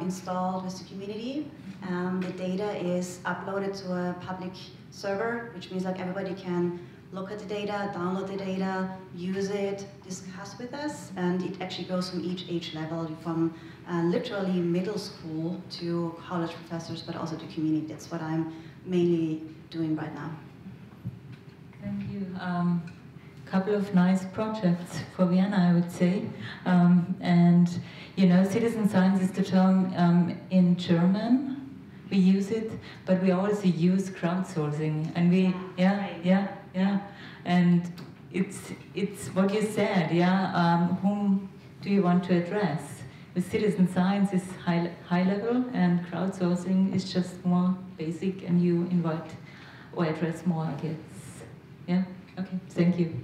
installed with the community. The data is uploaded to a public server, which means everybody can look at the data, download the data, use it, discuss with us, and it actually goes from each age level, from literally middle school to college professors, but also to community. That's what I'm mainly doing right now.
Thank you. Couple of nice projects for Vienna, I would say. And citizen science is the term in German. We use it, but we also use crowdsourcing, and we, and it's what you said, whom do you want to address? With citizen science is high level, and crowdsourcing is just more basic, and you invite or address more, I guess. Yeah, okay, thank you.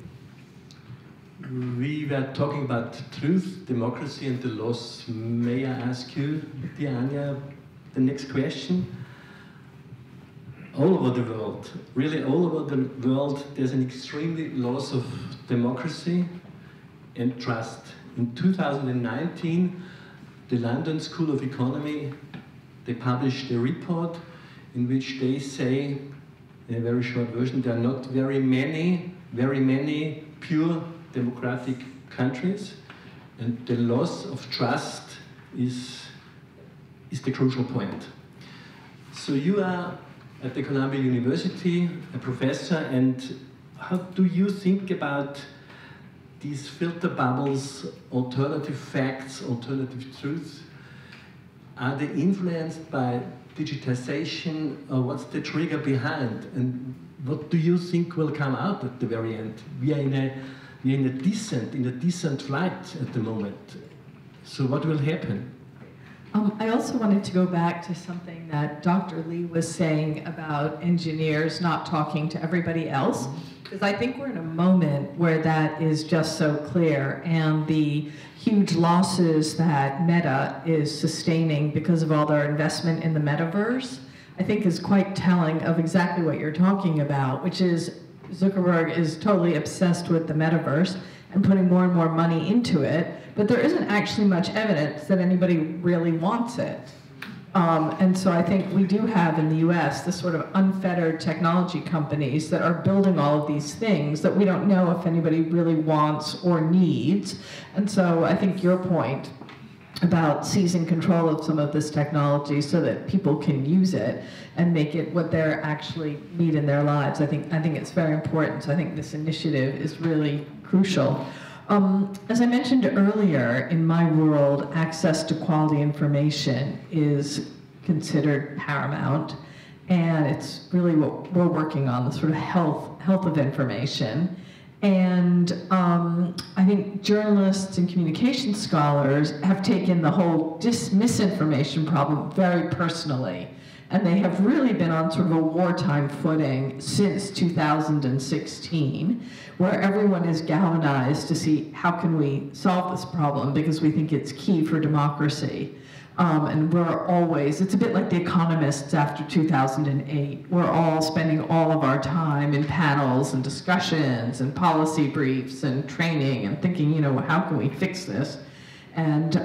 We were talking about truth, democracy, and the loss. May I ask you, Diana, the next question? All over the world, really all over the world, there's an extremely loss of democracy and trust. In 2019, the London School of Economy, they published a report in which they say, in a very short version, there are not very many pure democratic countries, and the loss of trust is the crucial point. So you are at the Columbia University, a professor, and how do you think about these filter bubbles, alternative facts, alternative truths? Are they influenced by digitization, or what's the trigger behind? And what do you think will come out at the very end? We are in a descent flight at the moment. So what will happen?
I also wanted to go back to something that Dr. Lee was saying about engineers not talking to everybody else, because I think we're in a moment where that is just so clear, and the huge losses that Meta is sustaining because of all their investment in the metaverse, I think is quite telling of exactly what you're talking about, which is Zuckerberg is totally obsessed with the metaverse and putting more and more money into it, but there isn't actually much evidence that anybody really wants it. And so I think we do have in the US this sort of unfettered technology companies that are building all of these things that we don't know if anybody really wants or needs. And so I think your point about seizing control of some of this technology so that people can use it and make it what they actually need in their lives, I think it's very important. So I think this initiative is really crucial. As I mentioned earlier, in my world, access to quality information is considered paramount, and it's really what we're working on, the sort of health of information. And I think journalists and communication scholars have taken the whole misinformation problem very personally. And they have really been on sort of a wartime footing since 2016, where everyone is galvanized to see how can we solve this problem, because we think it's key for democracy. And we're always, it's a bit like the economists after 2008. We're all spending all of our time in panels and discussions and policy briefs and training and thinking, how can we fix this? And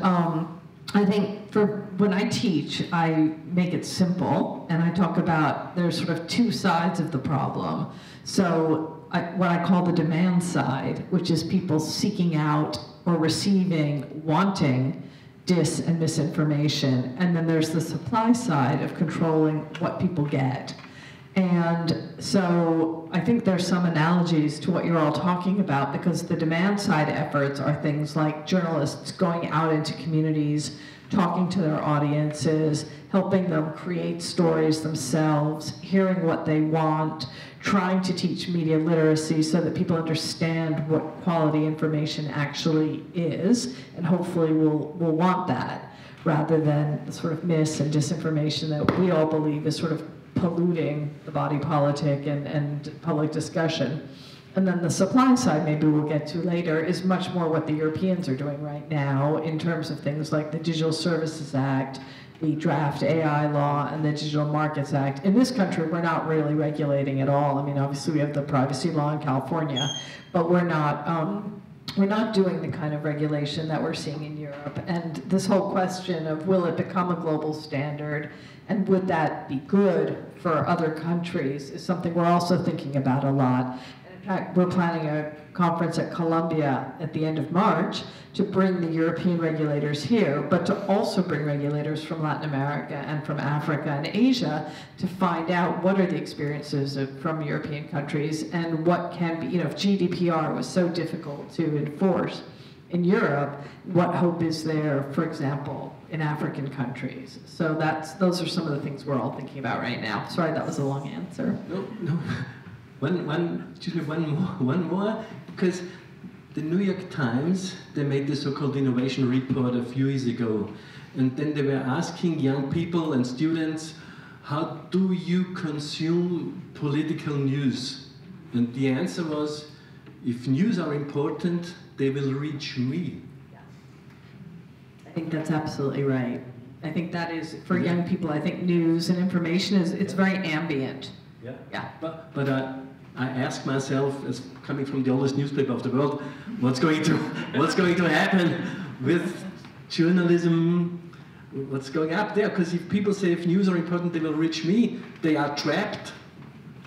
I think when I teach, I make it simple, and I talk about there's sort of two sides of the problem. So what I call the demand side, which is people seeking out or receiving, wanting dis and misinformation. And then there's the supply side of controlling what people get. And so I think there's some analogies to what you're all talking about, because the demand side efforts are things like journalists going out into communities, talking to their audiences, helping them create stories themselves, hearing what they want, trying to teach media literacy so that people understand what quality information actually is, and hopefully will want that, rather than the sort of mis and disinformation that we all believe is sort of polluting the body politic and public discussion. And then the supply side, maybe we'll get to later, is much more what the Europeans are doing right now in terms of things like the Digital Services Act, the draft AI law, and the Digital Markets Act. In this country, we're not really regulating at all. I mean, obviously we have the privacy law in California, but we're not doing the kind of regulation that we're seeing in Europe. And this whole question of will it become a global standard, and would that be good for other countries, is something we're also thinking about a lot. In fact, we're planning a conference at Columbia at the end of March to bring the European regulators here, but to also bring regulators from Latin America and from Africa and Asia to find out what are the experiences from European countries, and what can be, you know, if GDPR was so difficult to enforce in Europe, what hope is there, for example, in African countries? So those are some of the things we're all thinking about right now. Sorry, that was a long answer.
No. One more, because the New York Times, they made the so-called innovation report a few years ago, and then they were asking young people and students, how do you consume political news? And the answer was, if news are important, they will reach me.
I think that's absolutely right. I think that is, for young people, I think news and information it's very ambient.
Yeah. But I ask myself, as coming from the oldest newspaper of the world, what's going to happen with journalism? What's going up there? Because if people say if news are important, they will reach me, they are trapped,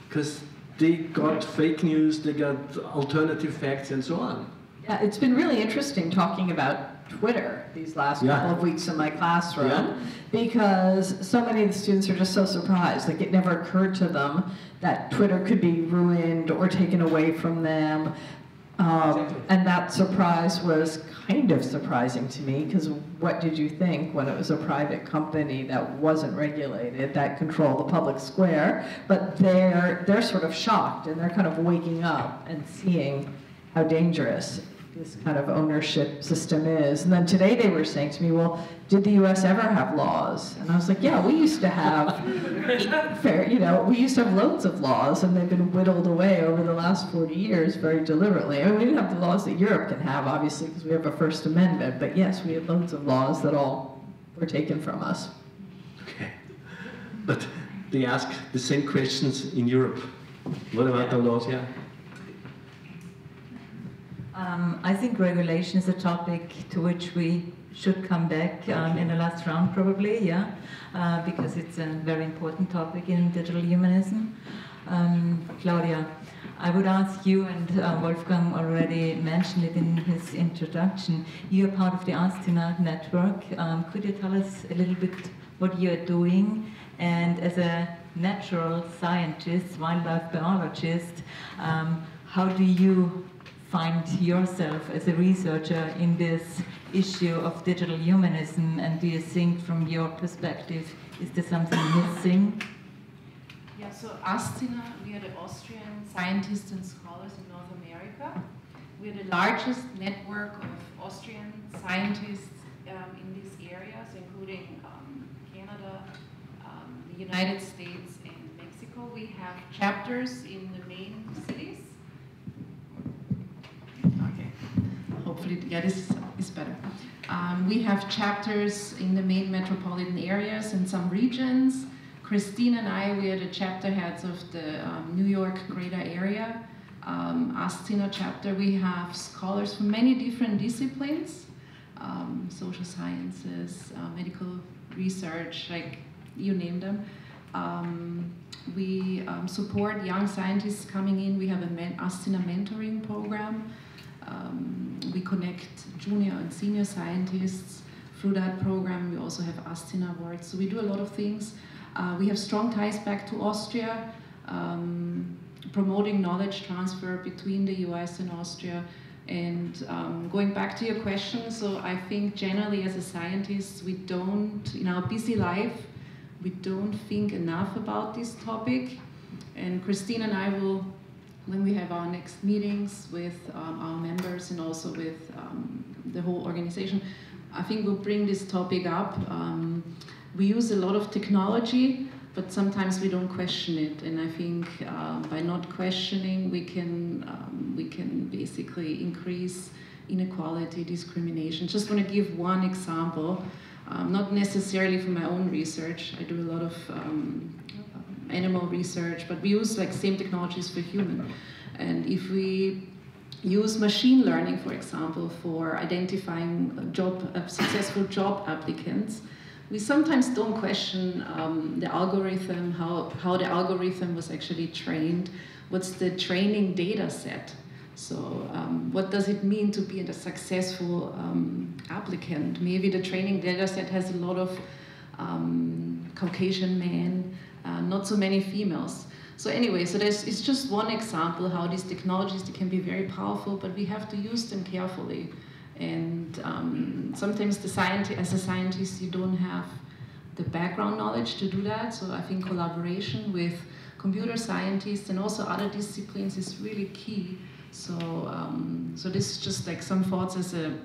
because they got fake news, they got alternative facts, and so on.
Yeah, it's been really interesting talking about Twitter these last couple of weeks in my classroom, because so many of the students are just so surprised. Like, it never occurred to them that Twitter could be ruined or taken away from them. And that surprise was kind of surprising to me, because what did you think when it was a private company that wasn't regulated, that controlled the public square? But they're sort of shocked, and they're kind of waking up and seeing how dangerous this kind of ownership system is. And then today they were saying to me, well, did the US ever have laws? And I was like, yeah, we used to have we used to have loads of laws, and they've been whittled away over the last 40 years very deliberately. I mean, we didn't have the laws that Europe can have, obviously, because we have a First Amendment, but yes, we had loads of laws that all were taken from us.
Okay. But they ask the same questions in Europe. What about the laws? Yeah.
I think regulation is a topic to which we should come back in the last round, probably, because it's a very important topic in digital humanism. Claudia, I would ask you, and Wolfgang already mentioned it in his introduction, you're part of the Astina network. Could you tell us a little bit what you're doing? And as a natural scientist, wildlife biologist, how do you find yourself as a researcher in this issue of digital humanism, and do you think from your perspective, is there something missing?
Yeah, so Astina, we are the Austrian scientists and scholars in North America. We are the largest network of Austrian scientists in these areas, including Canada, the United States, and Mexico. We have chapters in the main cities. Okay, hopefully, yeah, this is better. We have chapters in the main metropolitan areas and some regions. Christine and I, we are the chapter heads of the New York greater area. Astina chapter, we have scholars from many different disciplines, social sciences, medical research, like you name them. We support young scientists coming in. We have a Astina mentoring program. We connect junior and senior scientists through that program. We also have Astina Awards. So we do a lot of things. We have strong ties back to Austria. promoting knowledge transfer between the US and Austria. And going back to your question, so I think generally as a scientist, we don't, in our busy life, we don't think enough about this topic. And Christine and I will, when we have our next meetings with our members and also with the whole organization, I think we'll bring this topic up. We use a lot of technology, but sometimes we don't question it. And I think by not questioning, we can basically increase inequality, discrimination. Just want to give one example, not necessarily from my own research. I do a lot of animal research, but we use like same technologies for human. And if we use machine learning, for example, for identifying successful job applicants, we sometimes don't question the algorithm, how the algorithm was actually trained, what's the training data set. So what does it mean to be a successful applicant? Maybe the training data set has a lot of Caucasian men, not so many females. So anyway, so it's just one example how these technologies, they can be very powerful, but we have to use them carefully. And sometimes as a scientist, you don't have the background knowledge to do that. So I think collaboration with computer scientists and also other disciplines is really key. So, so this is just like some thoughts as a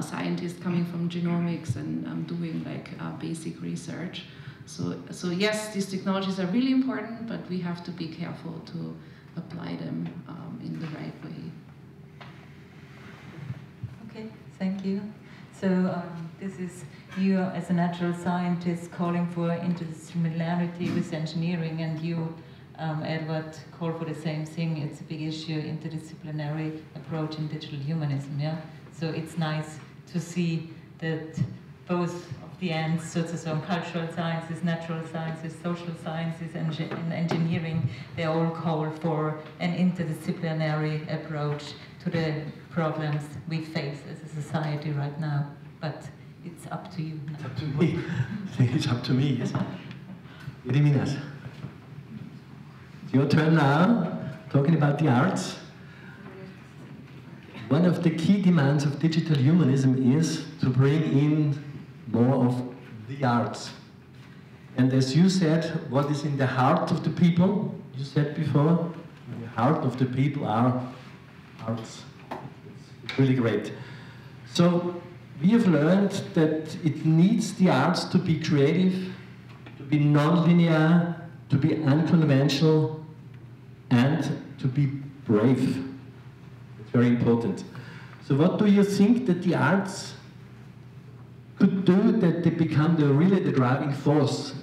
scientist coming from genomics and doing like basic research. So yes, these technologies are really important, but we have to be careful to apply them in the right way.
Okay, thank you. So this is you as a natural scientist calling for interdisciplinarity with engineering, and you, Edward, call for the same thing. It's a big issue, interdisciplinary approach in digital humanism, yeah? So it's nice to see that both of the ends, sozusagen cultural sciences, natural sciences, social sciences, and engineering, they all call for an interdisciplinary approach to the problems we face as a society right now. But it's up to you now.
It's up to me. It's up to me, yes. It's your turn now, talking about the arts. One of the key demands of digital humanism is to bring in more of the arts. And as you said, what is in the heart of the people, you said before, in the heart of the people are arts. It's really great. So we have learned that it needs the arts to be creative, to be non-linear, to be unconventional, and to be brave. It's very important. So what do you think that the arts could do that they become really the driving force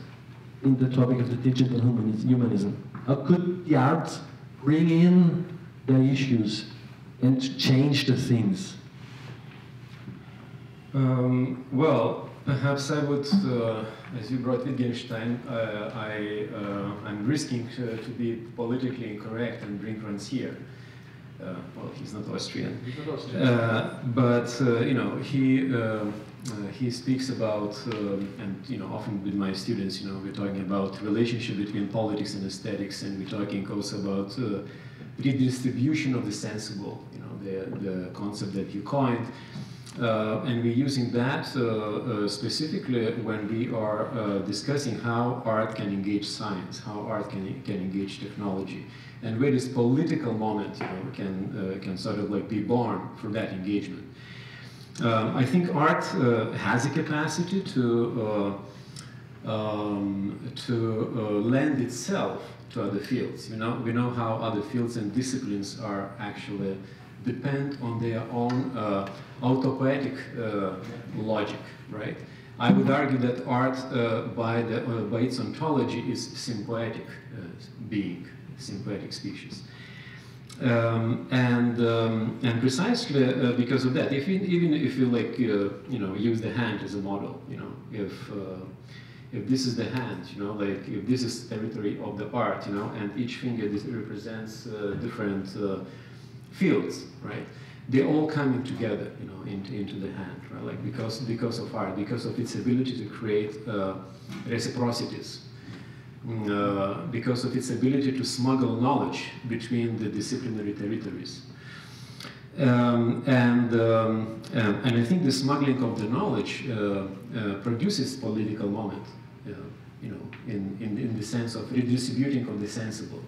in the topic of the digital humanism? How could the arts bring in their issues and change the things?
Well, perhaps I would, as you brought Wittgenstein, I'm risking to be politically incorrect and bring Rancière. Well, he's not Austrian. He's not Austrian. But you know, he speaks about, and you know, often with my students, you know, we're talking about relationship between politics and aesthetics, and we're talking also about redistribution of the sensible, you know, the concept that you coined. And we're using that specifically when we are discussing how art can engage science, how art can engage technology, and where this political moment, you know, can sort of like be born for that engagement. I think art has a capacity to lend itself to other fields. You know, we know how other fields and disciplines are actually depend on their own autopoietic logic, right? I would argue that art, by its ontology, is symbiotic being, symbiotic species, and precisely because of that, even if you like, you know, use the hand as a model, you know, if this is the hand, you know, like if this is territory of the art, you know, and each finger represents different fields, right? They're all coming together, you know, into the hand, right? Like because of art, because of its ability to create reciprocities. because of its ability to smuggle knowledge between the disciplinary territories. And I think the smuggling of the knowledge produces political moment, you know, in the sense of redistributing of the sensible.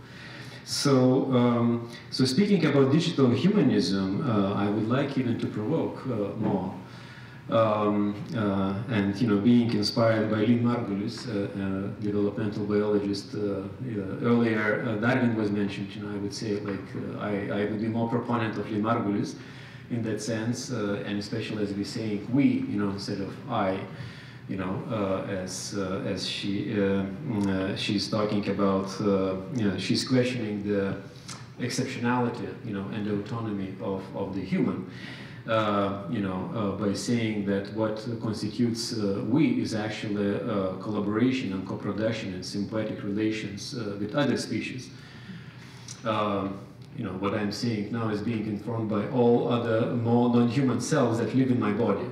So, so speaking about digital humanism, I would like even to provoke more. And you know, being inspired by Lynn Margulis, developmental biologist, earlier Darwin was mentioned. You know, I would say like I would be more proponent of Lynn Margulis in that sense, and especially as we're saying we, you know, instead of I, you know, as she's talking about, you know, she's questioning the exceptionality, you know, and the autonomy of the human. You know, by saying that what constitutes we is actually collaboration and co-production and symbiotic relations with other species. You know, what I'm saying now is being informed by all other more non-human cells that live in my body,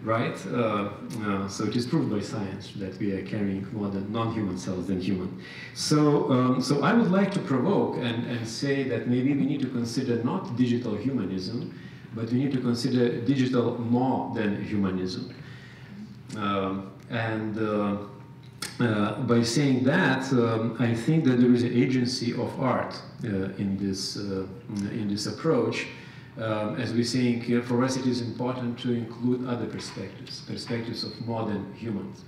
right? So it is proved by science that we are carrying more than non-human cells than human. So, so I would like to provoke and say that maybe we need to consider not digital humanism, but we need to consider digital more than humanism. By saying that, I think that there is an agency of art in this approach. As we're saying, for us it is important to include other perspectives, perspectives of more than humans.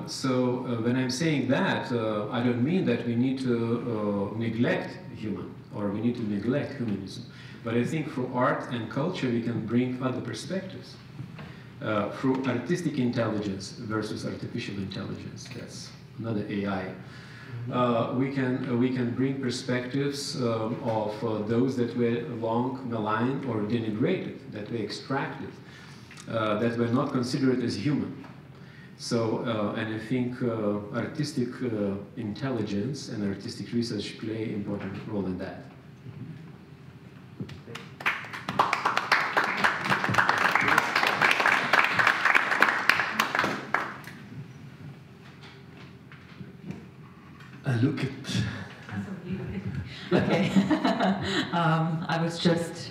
So when I'm saying that, I don't mean that we need to neglect human, or we need to neglect humanism. But I think through art and culture we can bring other perspectives. Through artistic intelligence versus artificial intelligence, that's another AI. We can bring perspectives of those that were long maligned or denigrated, that were extracted, that were not considered as human. So, and I think artistic intelligence and artistic research play an important role in that.
Look at.
Okay. I was just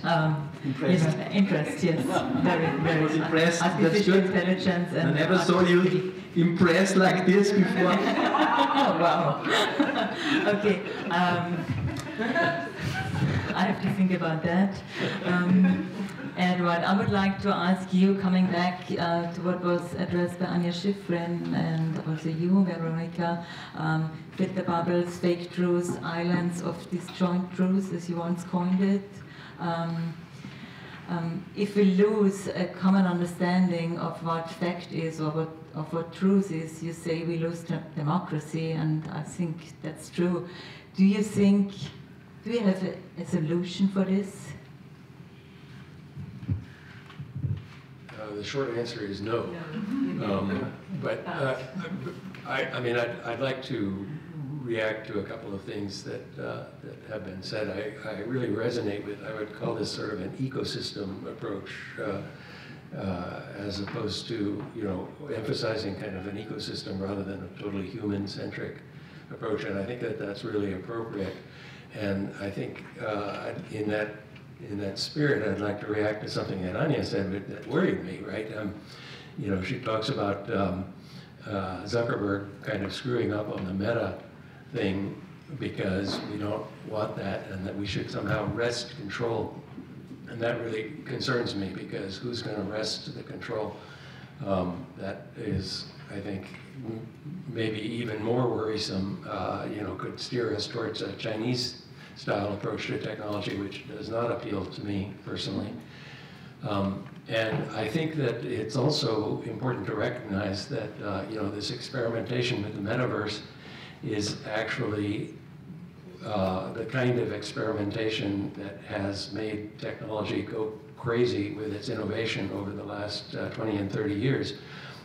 impressed.
You know, impressed. Yes, very, very.
I was impressed.
Artificial
That's good.
Intelligence. And
I never saw you impressed like this before.
Oh, wow. Okay. I have to think about that. Edward, I would like to ask you, coming back to what was addressed by Anja Schifrin and also you, Veronica, filter bubbles, fake truths, islands of disjoint truths, as you once coined it. If we lose a common understanding of what fact is or of what truth is, you say we lose democracy, and I think that's true. Do you have a solution for this?
The short answer is no. But I mean, I'd like to react to a couple of things that have been said. I really resonate with, I would call this sort of an ecosystem approach, as opposed to, you know, emphasizing kind of an ecosystem rather than a totally human-centric approach. And I think that that's really appropriate. And I think in that spirit, I'd like to react to something that Anja said that worried me, right? You know, she talks about Zuckerberg kind of screwing up on the meta thing because we don't want that and that we should somehow wrest control. And that really concerns me because who's going to wrest the control? That is, I think, maybe even more worrisome, you know, could steer us towards a Chinese-style approach to technology, which does not appeal to me personally. And I think that it's also important to recognize that, you know, this experimentation with the metaverse is actually the kind of experimentation that has made technology go crazy with its innovation over the last 20 and 30 years.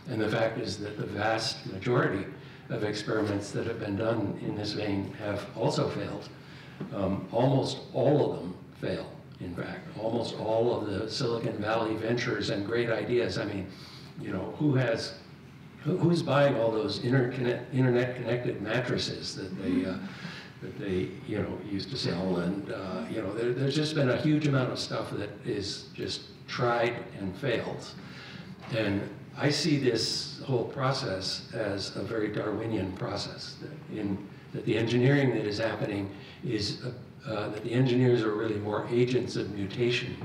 And the fact is that the vast majority of experiments that have been done in this vein have also failed. Almost all of them fail, in fact. Almost all of the Silicon Valley ventures and great ideas. I mean, you know, who has who's buying all those internet-connected mattresses that they used to sell? And there's just been a huge amount of stuff that is just tried and failed. And I see this whole process as a very Darwinian process, that the engineering that is happening is that the engineers are really more agents of mutation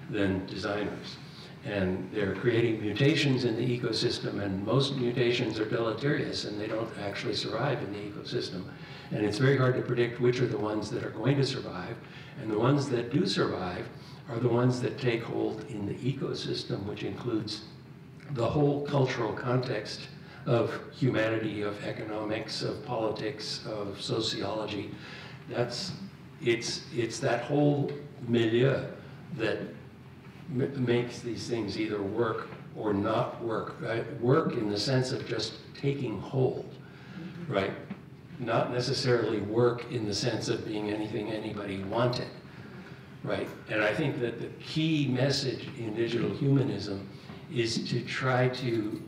than designers. And they're creating mutations in the ecosystem, and most mutations are deleterious and they don't actually survive in the ecosystem. And it's very hard to predict which are the ones that are going to survive, and the ones that do survive are the ones that take hold in the ecosystem, which includes the whole cultural context of humanity, of economics, of politics, of sociology. It's that whole milieu that makes these things either work or not work. Right? Work in the sense of just taking hold, right? Not necessarily work in the sense of being anything anybody wanted, right? And I think that the key message in digital humanism is to try to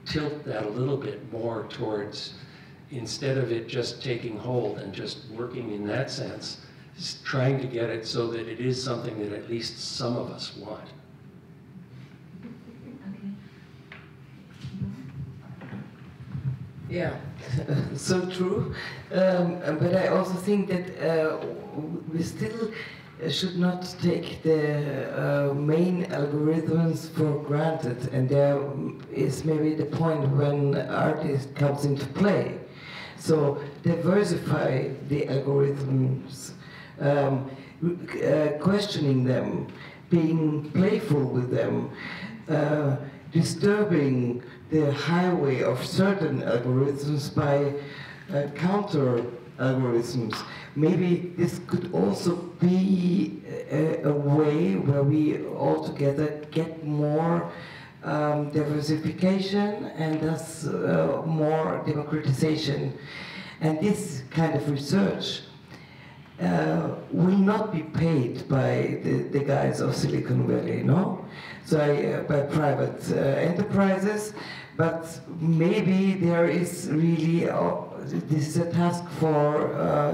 tilt that a little bit more towards, instead of it just taking hold and just working in that sense, trying to get it so that it is something that at least some of us want.
Yeah, so true. But I also think that we still should not take the main algorithms for granted, and there is maybe the point when artist comes into play. So diversify the algorithms, questioning them, being playful with them, disturbing the highway of certain algorithms by counter algorithms. Maybe this could also be a way where we all together get more diversification and thus more democratization. And this kind of research will not be paid by the guys of Silicon Valley, no? So by private enterprises, but maybe there is really, this is a task for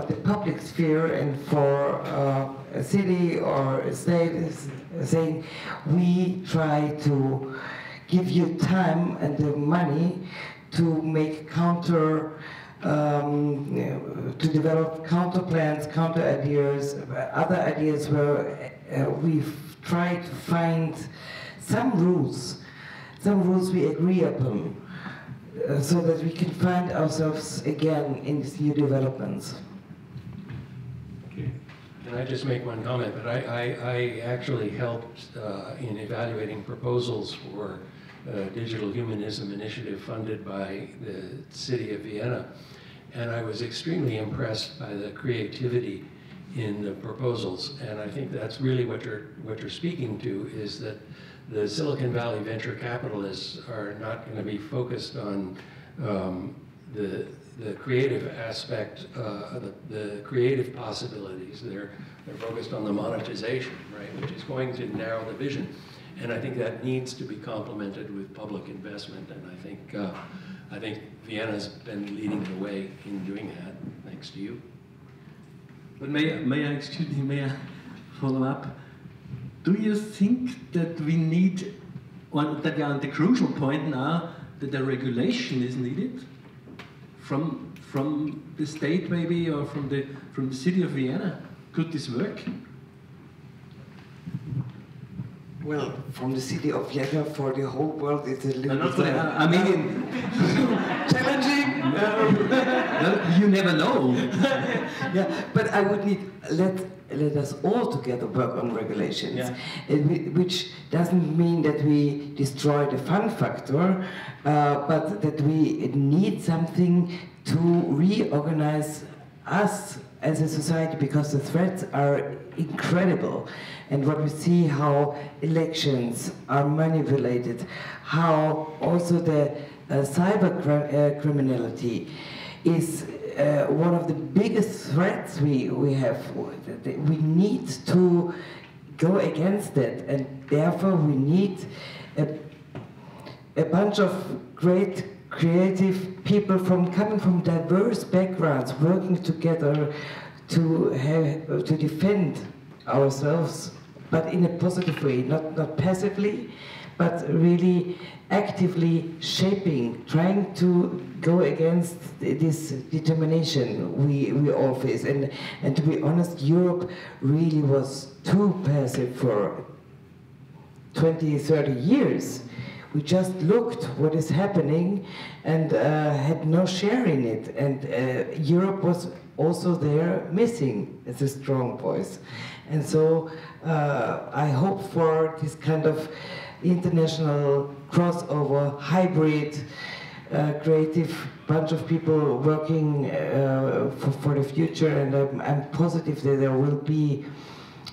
the public sphere and for a city or a state saying, we try to give you time and the money to make to develop counter plans, counter ideas, other ideas where we've tried to find some rules we agree upon, so that we can find ourselves again in these new developments.
Okay. Can I just make one comment? But I actually helped in evaluating proposals for digital humanism initiative funded by the city of Vienna. And I was extremely impressed by the creativity in the proposals. And I think that's really what you're speaking to, is that the Silicon Valley venture capitalists are not going to be focused on the creative aspect, the creative possibilities. They're focused on the monetization, right, which is going to narrow the vision. And I think that needs to be complemented with public investment. And I think Vienna's been leading the way in doing that, thanks to you.
But may I follow up? Do you think that we need, or that we are at the crucial point now, that the regulation is needed from the state maybe, or from the city of Vienna? Could this work?
Well, from the city of Vienna for the whole world, it's a little bit challenging.
No, you never know.
Yeah, but I would need, let us all together work on regulations, yeah. Which doesn't mean that we destroy the fun factor, but that we need something to reorganize us as a society, because the threats are incredible. And what we see, how elections are manipulated, how also the cyber criminality is one of the biggest threats we have. We need to go against that, and therefore we need a bunch of great creative people coming from diverse backgrounds, working together to defend ourselves, but in a positive way, not passively, but really actively shaping, trying to go against this determination we all face. And to be honest, Europe really was too passive for 20, 30 years. We just looked what is happening and had no share in it. And Europe was also there missing as a strong voice. And so I hope for this kind of international crossover, hybrid, creative bunch of people working for the future. And I'm positive that there will be,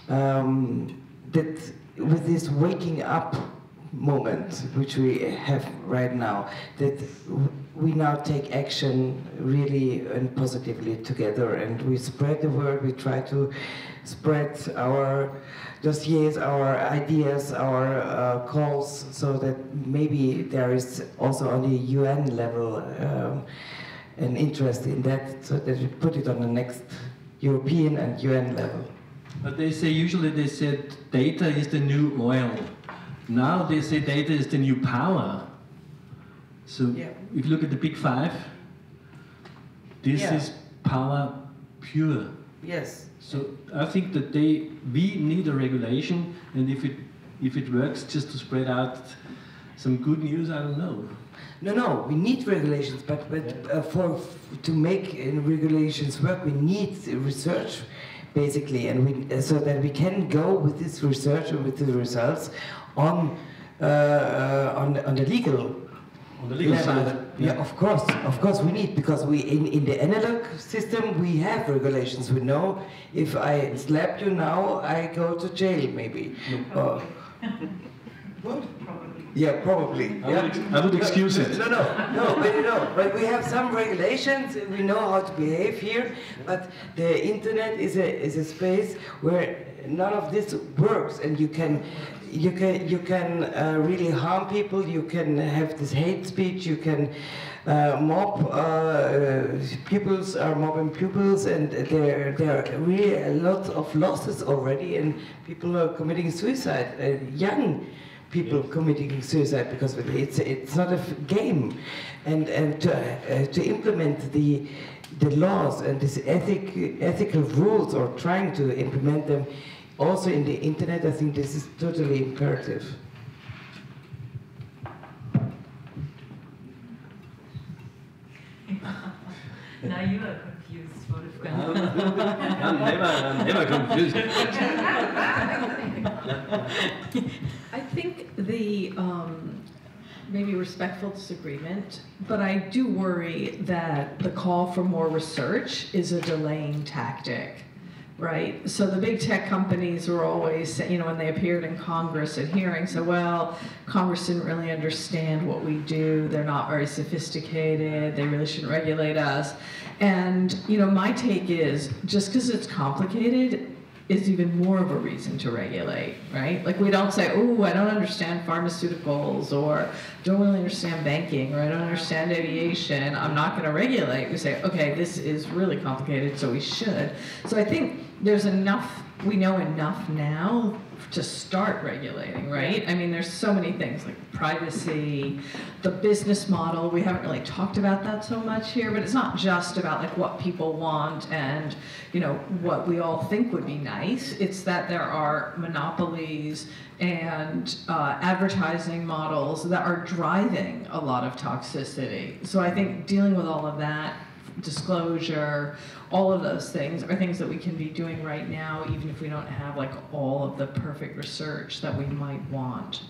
that with this waking up moment which we have right now, that we now take action really and positively together, and we spread the word. We try to spread our dossiers, our ideas, our calls, so that maybe there is also on the UN level an interest in that, so that we put it on the next European and UN level.
But they say, usually they said data is the new oil. Now they say data is the new power. So if you look at the big five, this is power pure.
Yes.
So I think that we need a regulation, and if it works just to spread out some good news, I don't know.
No, we need regulations, but to make regulations work, we need research, basically, and so that we can go with this research and with the results on the legal.
On the legal side.
Yeah, of course we need, because we in the analog system we have regulations. We know if I slap you now, I go to jail maybe.
No.
What? Yeah, probably.
I would excuse it.
No, but we have some regulations. We know how to behave here, but the internet is a space where none of this works, and you can really harm people. You can have this hate speech. You can mob pupils are mobbing pupils, and there are really a lot of losses already, and people are committing suicide. Young people committing suicide because of it. It's not a game, and to implement the laws and these ethical rules, or trying to implement them also in the internet, I think this is totally imperative.
Now you are confused, Wolfgang.
I'm never confused.
I think the maybe respectful disagreement, but I do worry that the call for more research is a delaying tactic, right? So the big tech companies were always, when they appeared in Congress at hearings, said, well, Congress didn't really understand what we do. They're not very sophisticated. They really shouldn't regulate us. And, my take is, just because it's complicated is even more of a reason to regulate, right? Like, we don't say, oh, I don't understand pharmaceuticals, or don't really understand banking, or I don't understand aviation, I'm not going to regulate. We say, okay, this is really complicated, so we should. So I think there's enough, we know enough now to start regulating, right? I mean, there's so many things like privacy, the business model. We haven't really talked about that so much here, but it's not just about like what people want and what we all think would be nice. It's that there are monopolies and advertising models that are driving a lot of toxicity. So I think dealing with all of that, disclosure, all of those things are things that we can be doing right now, even if we don't have like all of the perfect research that we might want.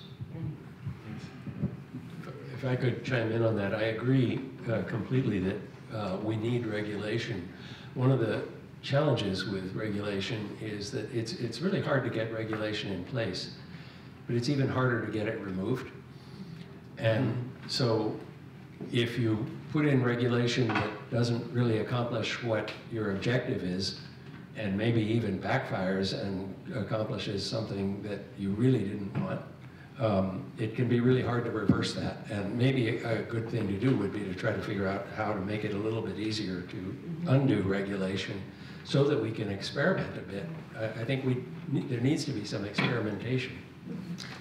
If I could chime in on that, I agree completely that we need regulation. One of the challenges with regulation is that it's really hard to get regulation in place, but it's even harder to get it removed. And so if you put in regulation that doesn't really accomplish what your objective is, and maybe even backfires and accomplishes something that you really didn't want, it can be really hard to reverse that. And maybe a good thing to do would be to try to figure out how to make it a little bit easier to undo regulation so that we can experiment a bit. I think there needs to be some experimentation.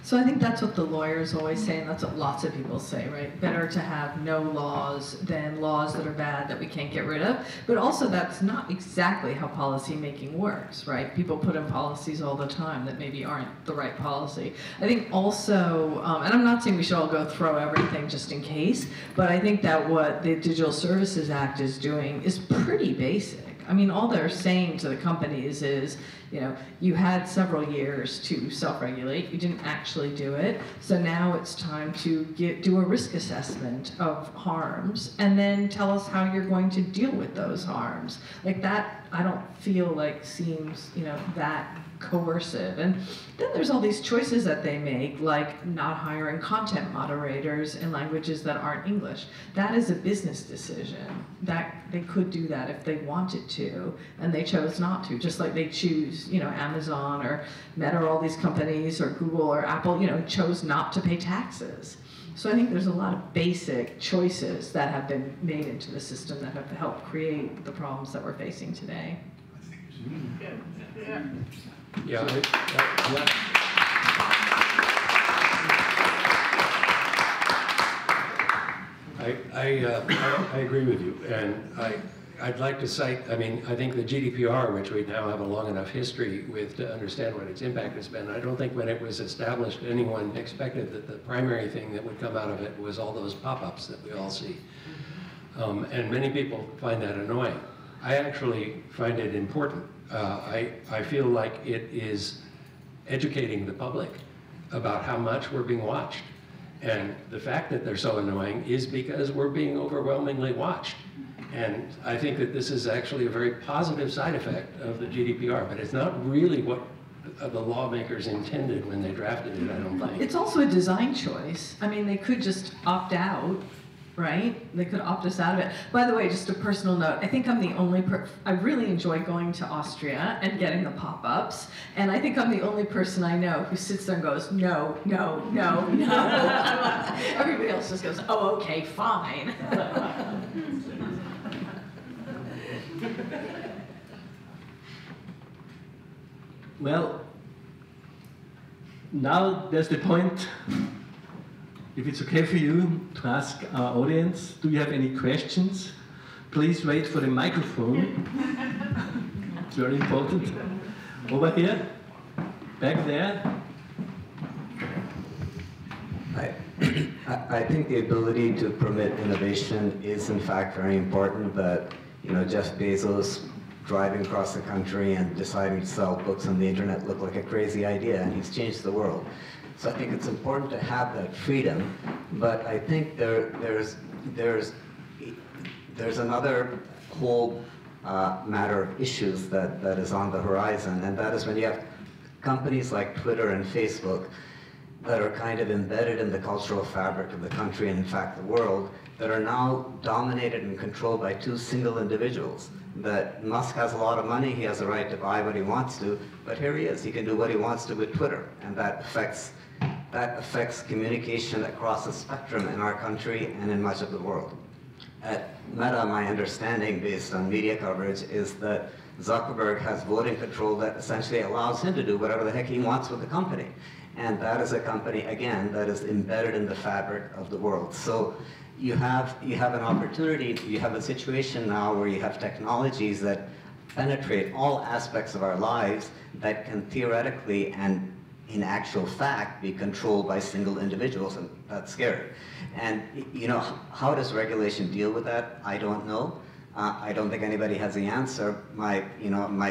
So I think that's what the lawyers always say, and that's what lots of people say, right? Better to have no laws than laws that are bad that we can't get rid of. But also that's not exactly how policy making works, right? People put in policies all the time that maybe aren't the right policy. I think also, and I'm not saying we should all go throw everything just in case, but I think that what the Digital Services Act is doing is pretty basic. I mean, all they're saying to the companies is, you know, you had several years to self-regulate, you didn't actually do it, so now it's time to do a risk assessment of harms, and then tell us how you're going to deal with those harms. Like that, I don't feel like seems, you know, that coercive. And then there's all these choices that they make, like not hiring content moderators in languages that aren't English. That is a business decision. That they could do that if they wanted to, and they chose not to, just like they choose, you know, Amazon or Meta or all these companies or Google or Apple, you know, chose not to pay taxes. So I think there's a lot of basic choices that have been made into the system that have helped create the problems that we're facing today.
Yeah. I agree with you, and I'd like to cite, I mean, I think the GDPR, which we now have a long enough history with to understand what its impact has been, I don't think when it was established anyone expected that the primary thing that would come out of it was all those pop-ups that we all see. And many people find that annoying. I actually find it important. I feel like it is educating the public about how much we're being watched. And the fact that they're so annoying is because we're being overwhelmingly watched. And I think that this is actually a very positive side effect of the GDPR, but it's not really what the lawmakers intended when they drafted it, I don't think.
It's also a design choice. I mean, they could just opt out, right? They could opt us out of it. By the way, just a personal note, I think I'm the only I really enjoy going to Austria and getting the pop-ups, and I think I'm the only person I know who sits there and goes, no, no, no, no. Everybody else just goes, oh, okay, fine.
Well, now there's the point. If it's okay for you to ask our audience, do you have any questions? Please wait for the microphone. It's very important. Over here, back there.
I think the ability to permit innovation is in fact very important, but you know, Jeff Bezos driving across the country and deciding to sell books on the internet looked like a crazy idea, and he's changed the world. So I think it's important to have that freedom, but I think there's another whole matter of issues that is on the horizon, and that is when you have companies like Twitter and Facebook that are kind of embedded in the cultural fabric of the country and in fact the world, that are now dominated and controlled by two single individuals. That Musk has a lot of money, he has a right to buy what he wants to, but here he is, he can do what he wants to with Twitter, and that affects communication across the spectrum in our country and in much of the world. At Meta, my understanding based on media coverage is that Zuckerberg has voting control that essentially allows him to do whatever the heck he wants with the company. And that is a company, again, that is embedded in the fabric of the world. So you have an opportunity, you have a situation now where you have technologies that penetrate all aspects of our lives that can theoretically and in actual fact be controlled by single individuals, and that's scary. And you know, how does regulation deal with that? I don't know. I don't think anybody has the answer. My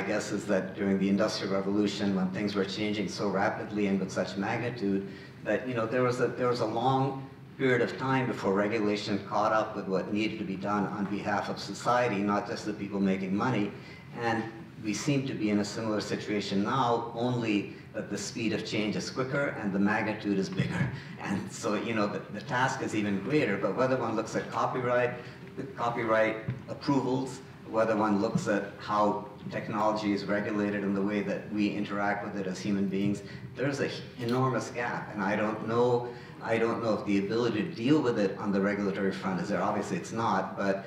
guess is that during the Industrial Revolution, when things were changing so rapidly and with such magnitude, that there was a long period of time before regulation caught up with what needed to be done on behalf of society, not just the people making money. And we seem to be in a similar situation now, only that the speed of change is quicker and the magnitude is bigger. And so, the task is even greater. But whether one looks at copyright approvals, whether one looks at how technology is regulated and the way that we interact with it as human beings, there's an enormous gap, and I don't know if the ability to deal with it on the regulatory front is there. Obviously it's not, but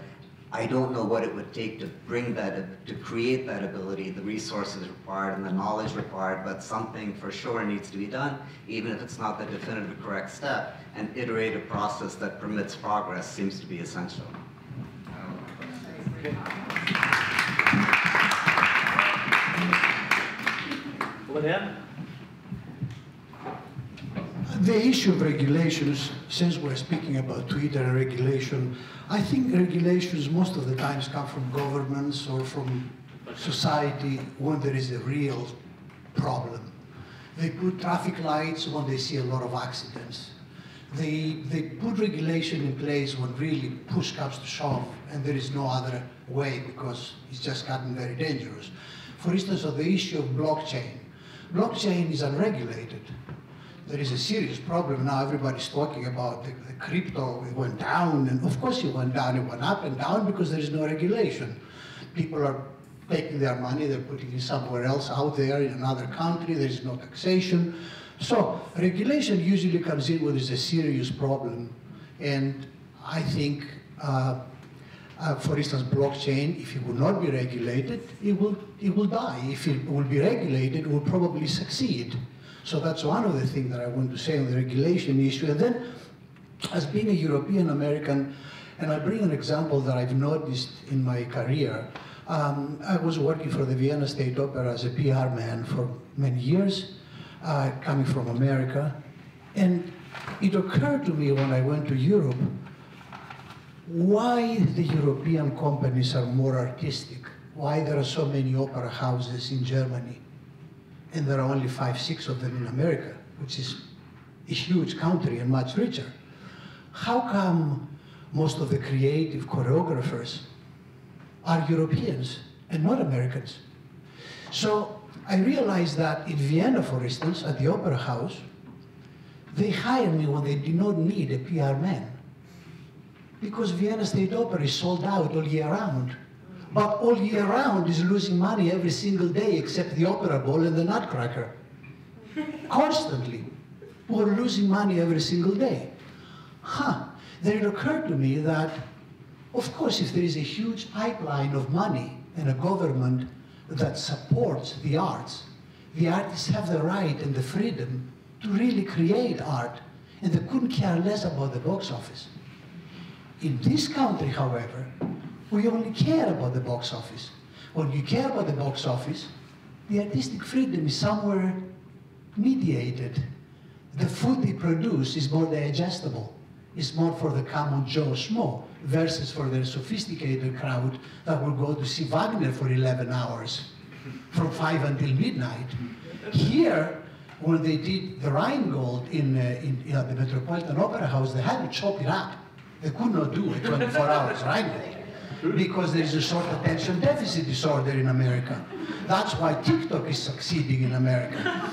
I don't know what it would take to bring that, to create that ability, the resources required and the knowledge required, but something for sure needs to be done, even if it's not the definitive correct step. An iterative process that permits progress seems to be essential.
Okay. Over there.
The issue of regulations, since we're speaking about Twitter and regulation, I think regulations most of the times come from governments or from society when there is a real problem. They put traffic lights when they see a lot of accidents. They put regulation in place when really push comes to shove and there is no other way because it's just gotten very dangerous. For instance, on the issue of blockchain. Blockchain is unregulated. There is a serious problem now. Everybody's talking about the crypto. It went down, and of course it went down. It went up and down because there is no regulation. People are taking their money, they're putting it somewhere else out there in another country. There is no taxation. So regulation usually comes in when there's a serious problem. And I think, for instance, blockchain, if it will not be regulated, it will die. If it will be regulated, it will probably succeed. So that's one of the things that I want to say on the regulation issue. And then, as being a European American, and I bring an example that I've noticed in my career. I was working for the Vienna State Opera as a PR man for many years, coming from America. And it occurred to me when I went to Europe, why the European companies are more artistic, why there are so many opera houses in Germany. And there are only 5, 6 of them in America, which is a huge country and much richer. How come most of the creative choreographers are Europeans and not Americans? So I realized that in Vienna, for instance, at the Opera House, they hire me when they do not need a PR man. Because Vienna State Opera is sold out all year round. But all year round is losing money every single day except the Opera Ball and the Nutcracker. Constantly. We're losing money every single day. Then it occurred to me that, of course, if there is a huge pipeline of money and a government that supports the artists have the right and the freedom to really create art, and they couldn't care less about the box office. In this country, however, we only care about the box office. When you care about the box office, the artistic freedom is somewhere mediated. The food they produce is more digestible. It's more for the common Joe Schmo versus for the sophisticated crowd that will go to see Wagner for 11 hours from 5 until midnight. Here, when they did the Rheingold in the Metropolitan Opera House, they had to chop it up. They could not do it 24 hours Rheingold because there is a short attention deficit disorder in America. That's why TikTok is succeeding in America.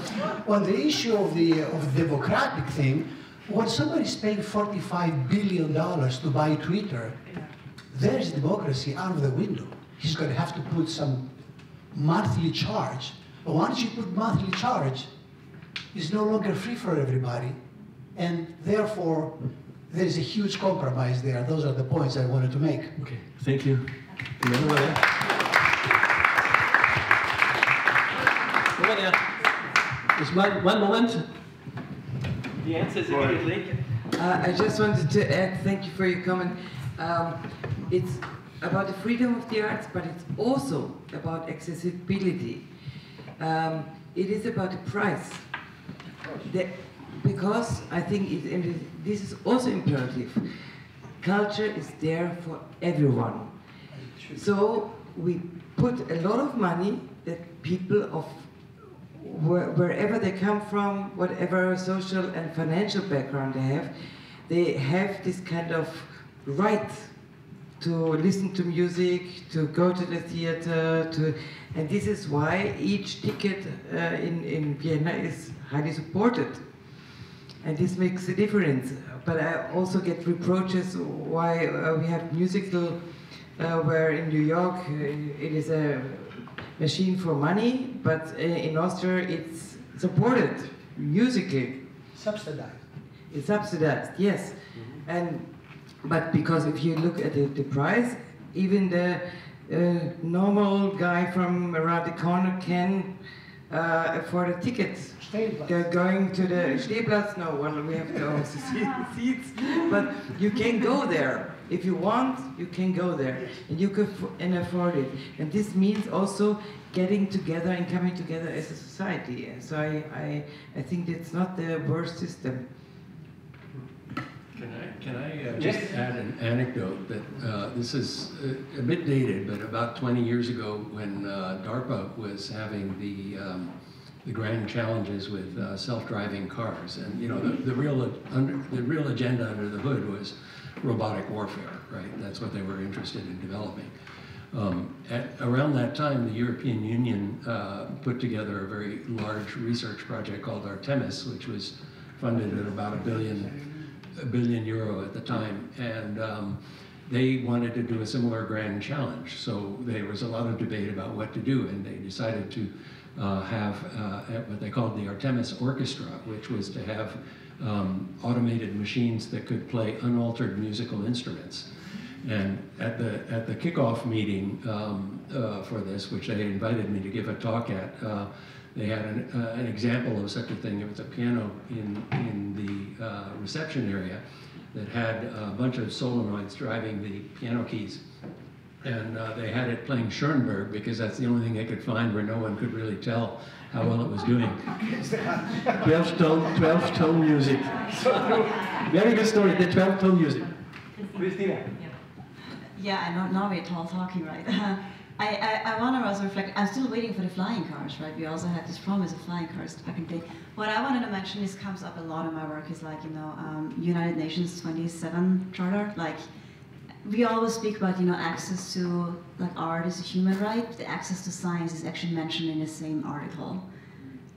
On the issue of the democratic thing, when somebody's paying $45 billion to buy Twitter, there's democracy out of the window. He's going to have to put some monthly charge. But once you put monthly charge, it's no longer free for everybody. And therefore, there's a huge compromise there. Those are the points I wanted to make.
Okay, thank you. Over there. Just one moment. The answer is immediately.
I just wanted to add, thank you for your comment. It's about the freedom of the arts, but it's also about accessibility. It is about the price. Because I think, this is also imperative, culture is there for everyone. So we put a lot of money that people of wherever they come from, whatever social and financial background they have this kind of right to listen to music, to go to the theater, and this is why each ticket in Vienna is highly supported. And this makes a difference. But I also get reproaches why we have musical
where in New York it is a machine for money, but in Austria it's supported musically.
Subsidized.
It's subsidized, yes. But because if you look at the price, even the normal guy from around the corner can afford a ticket. Going to the Stehplatz, no, well, we have to also see seats, but you can go there. If you want, you can go there, and you can afford it. And this means also getting together and coming together as a society. And so I think it's not the worst system.
Can I just add an anecdote that this is a bit dated, but about 20 years ago when DARPA was having the grand challenges with self-driving cars, and you know the real agenda under the hood was robotic warfare, right? That's what they were interested in developing. Around that time, the European Union put together a very large research project called Artemis, which was funded at about a billion euro at the time, and they wanted to do a similar grand challenge. So there was a lot of debate about what to do, and they decided to have what they called the Artemis Orchestra, which was to have automated machines that could play unaltered musical instruments. And at the kickoff meeting for this, which they invited me to give a talk at, they had an example of such a thing. It was a piano in the reception area that had a bunch of solenoids driving the piano keys. And they had it playing Schoenberg because that's the only thing they could find where no one could really tell how well it was doing.
12-tone music. Very good story, the 12-tone music. Christina.
Yeah, I know now we're all talking, right? I want to also reflect, I'm still waiting for the flying cars, right? We also had this promise of flying cars back in the day. What I wanted to mention, this comes up a lot in my work, is like, you know, United Nations 27 Charter, like, we always speak about, you know, access to like art is a human right. The access to science is actually mentioned in the same article.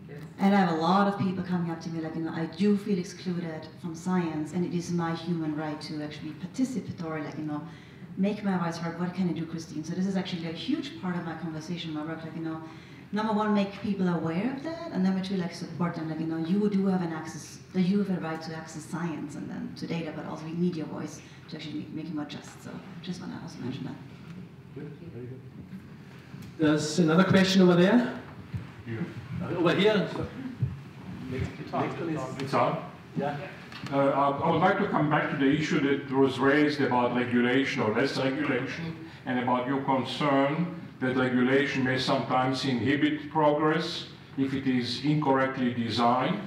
Yes. And I have a lot of people coming up to me like, you know, I do feel excluded from science, and it is my human right to actually be participatory, like, you know, make my voice heard. What can I do, Christine? So this is actually a huge part of my conversation, my work, like, you know, number one, make people aware of that, and number two, like, support them, like, you know, you do have an access, you have a right to access science and then to data, but also we need your voice to actually make it more just. So just want to also mention that.
Good, very good. There's another question over there. Yeah. Over here.
It's on.
Yeah.
I would like to come back to the issue that was raised about regulation or less regulation, and about your concern that regulation may sometimes inhibit progress if it is incorrectly designed.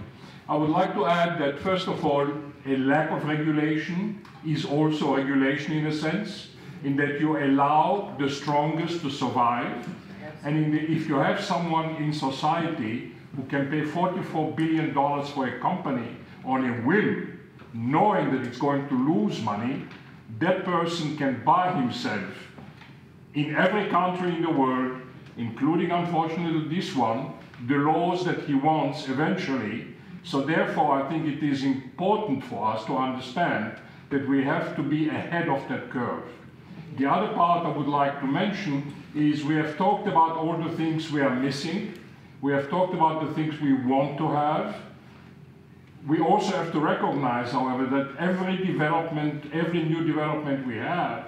I would like to add that, first of all, a lack of regulation is also regulation in a sense, in that you allow the strongest to survive. And if you have someone in society who can pay $44 billion for a company on a whim, knowing that it's going to lose money, that person can buy himself in every country in the world, including, unfortunately, this one, the laws that he wants eventually. So therefore, I think it is important for us to understand that we have to be ahead of that curve. The other part I would like to mention is we have talked about all the things we are missing. We have talked about the things we want to have. We also have to recognize, however, that every development, every new development we have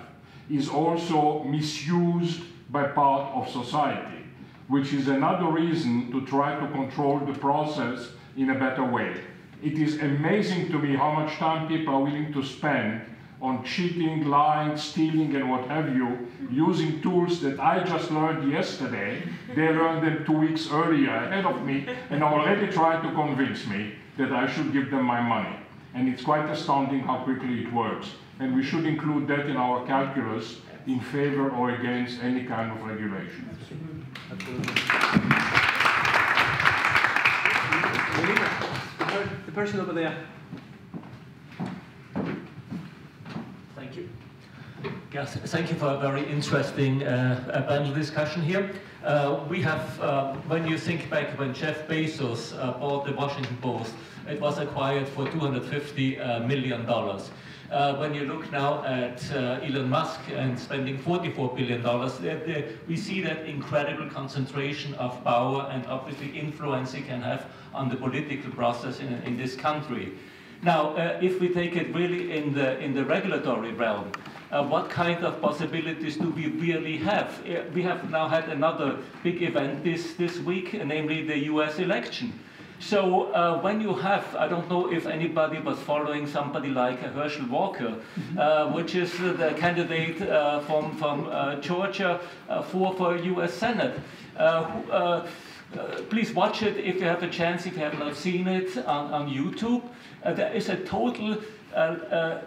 is also misused by part of society, which is another reason to try to control the process in a better way. It is amazing to me how much time people are willing to spend on cheating, lying, stealing, and what have you, using tools that I just learned yesterday. They learned them 2 weeks earlier ahead of me, and are already trying to convince me that I should give them my money. And it's quite astounding how quickly it works. And we should include that in our calculus in favor or against any kind of regulation.
Absolutely. The person over there.
Thank you. Yes, thank you for a very interesting panel discussion here. We have, when you think back when Jeff Bezos bought the Washington Post, it was acquired for $250 million. When you look now at Elon Musk and spending $44 billion, we see that incredible concentration of power and obviously influence he can have on the political process in this country. Now, if we take it really in the regulatory realm, what kind of possibilities do we really have? We have now had another big event this week, namely the US election. So when you have, I don't know if anybody was following somebody like Herschel Walker, which is the candidate from Georgia for US Senate. Please watch it if you have a chance, if you have not seen it on YouTube. There is a total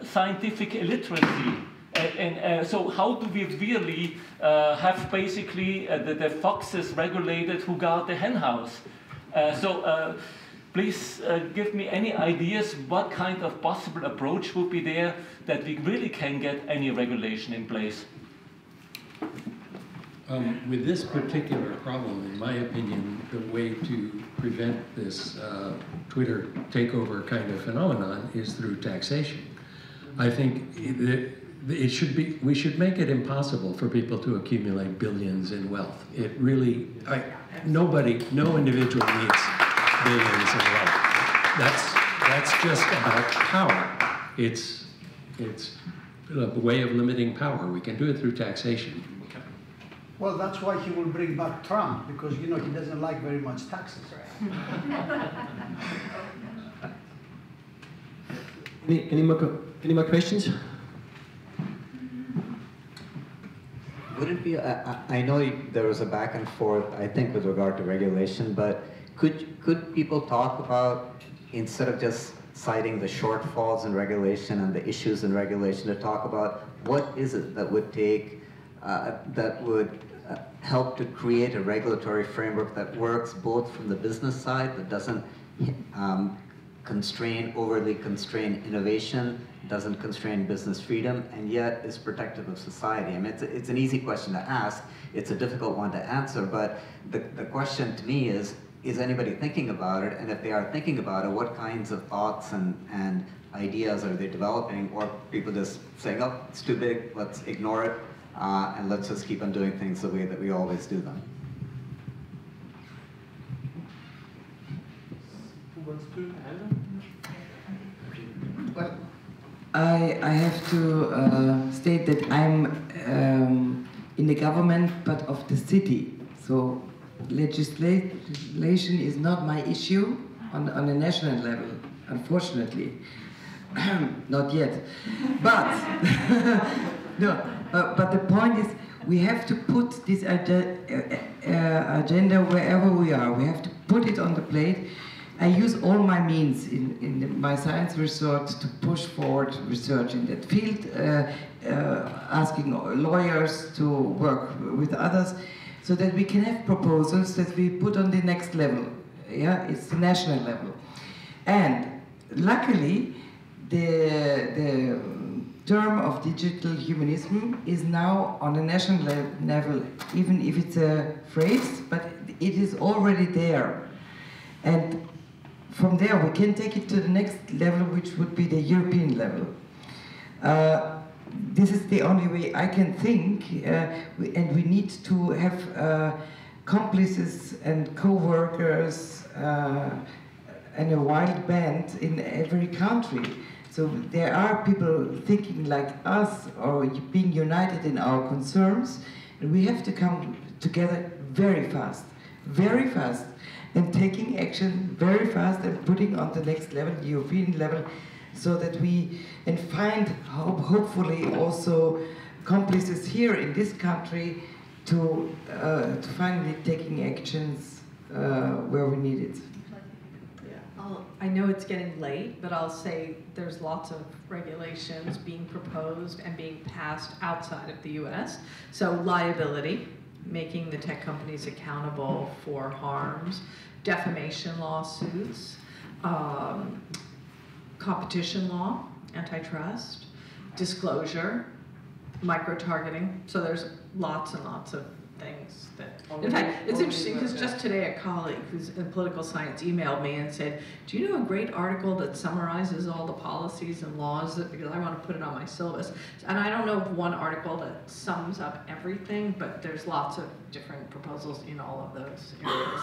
scientific illiteracy. And so how do we really have basically the foxes regulated who guard the hen house? Please give me any ideas what kind of possible approach would be there that we really can get any regulation in place.
With this particular problem, in my opinion, the way to prevent this Twitter takeover kind of phenomenon is through taxation. I think it should be, we should make it impossible for people to accumulate billions in wealth. It really, no individual needs billions in wealth. That's just about power. It's a way of limiting power. We can do it through taxation.
Well, that's why he will bring back Trump, because you know he doesn't like very much taxes.
Any more questions?
Would it be, I know there was a back and forth, I think, with regard to regulation, but could people talk about, instead of just citing the shortfalls in regulation and the issues in regulation, to talk about what is it that would take, that would help to create a regulatory framework that works both from the business side, that doesn't overly constrain innovation, doesn't constrain business freedom, and yet is protective of society? I mean, it's an easy question to ask. It's a difficult one to answer, but the question to me is anybody thinking about it? And if they are thinking about it, what kinds of thoughts and ideas are they developing? Or people just saying, oh, it's too big, let's ignore it, and let's just keep on doing things the way that we always do them.
Who wants to answer?
Well, I have to state that I'm in the government, but of the city. So legislation is not my issue on a national level, unfortunately. Not yet. But, no, but the point is, we have to put this agenda wherever we are. We have to put it on the plate. I use all my means in my science research to push forward research in that field, asking lawyers to work with others, so that we can have proposals that we put on the next level. Yeah, it's the national level. And luckily, the term of digital humanism is now on a national level, even if it's a phrase, but it is already there. And from there, we can take it to the next level, which would be the European level. This is the only way I can think, and we need to have complices and co-workers and a wild band in every country. So there are people thinking like us, or being united in our concerns, and we have to come together very fast, and taking action very fast and putting on the next level, the European level, so that we and find hopefully also complices here in this country to finally taking actions where we need it.
I know it's getting late, but I'll say there's lots of regulations being proposed and being passed outside of the US. So liability, making the tech companies accountable for harms, defamation lawsuits, competition law, antitrust, disclosure, micro-targeting. So there's lots and lots of things that In fact, it's interesting because just today a colleague who's in political science emailed me and said, do you know a great article that summarizes all the policies and laws, because I want to put it on my syllabus. And I don't know of one article that sums up everything, but there's lots of different proposals in all of those areas.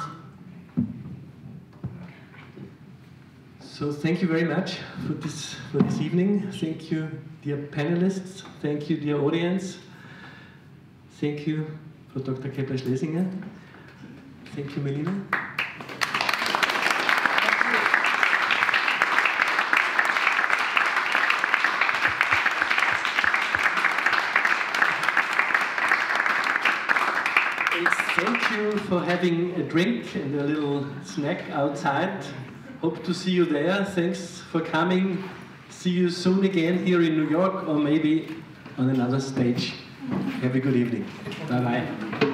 So thank you very much for this evening. Thank you, dear panelists. Thank you, dear audience. Thank you for Dr. Kepler-Schlesinger. Thank you, Melina. And thank you for having a drink and a little snack outside. Hope to see you there. Thanks for coming. See you soon again here in New York or maybe on another stage. Have a good evening. Bye-bye.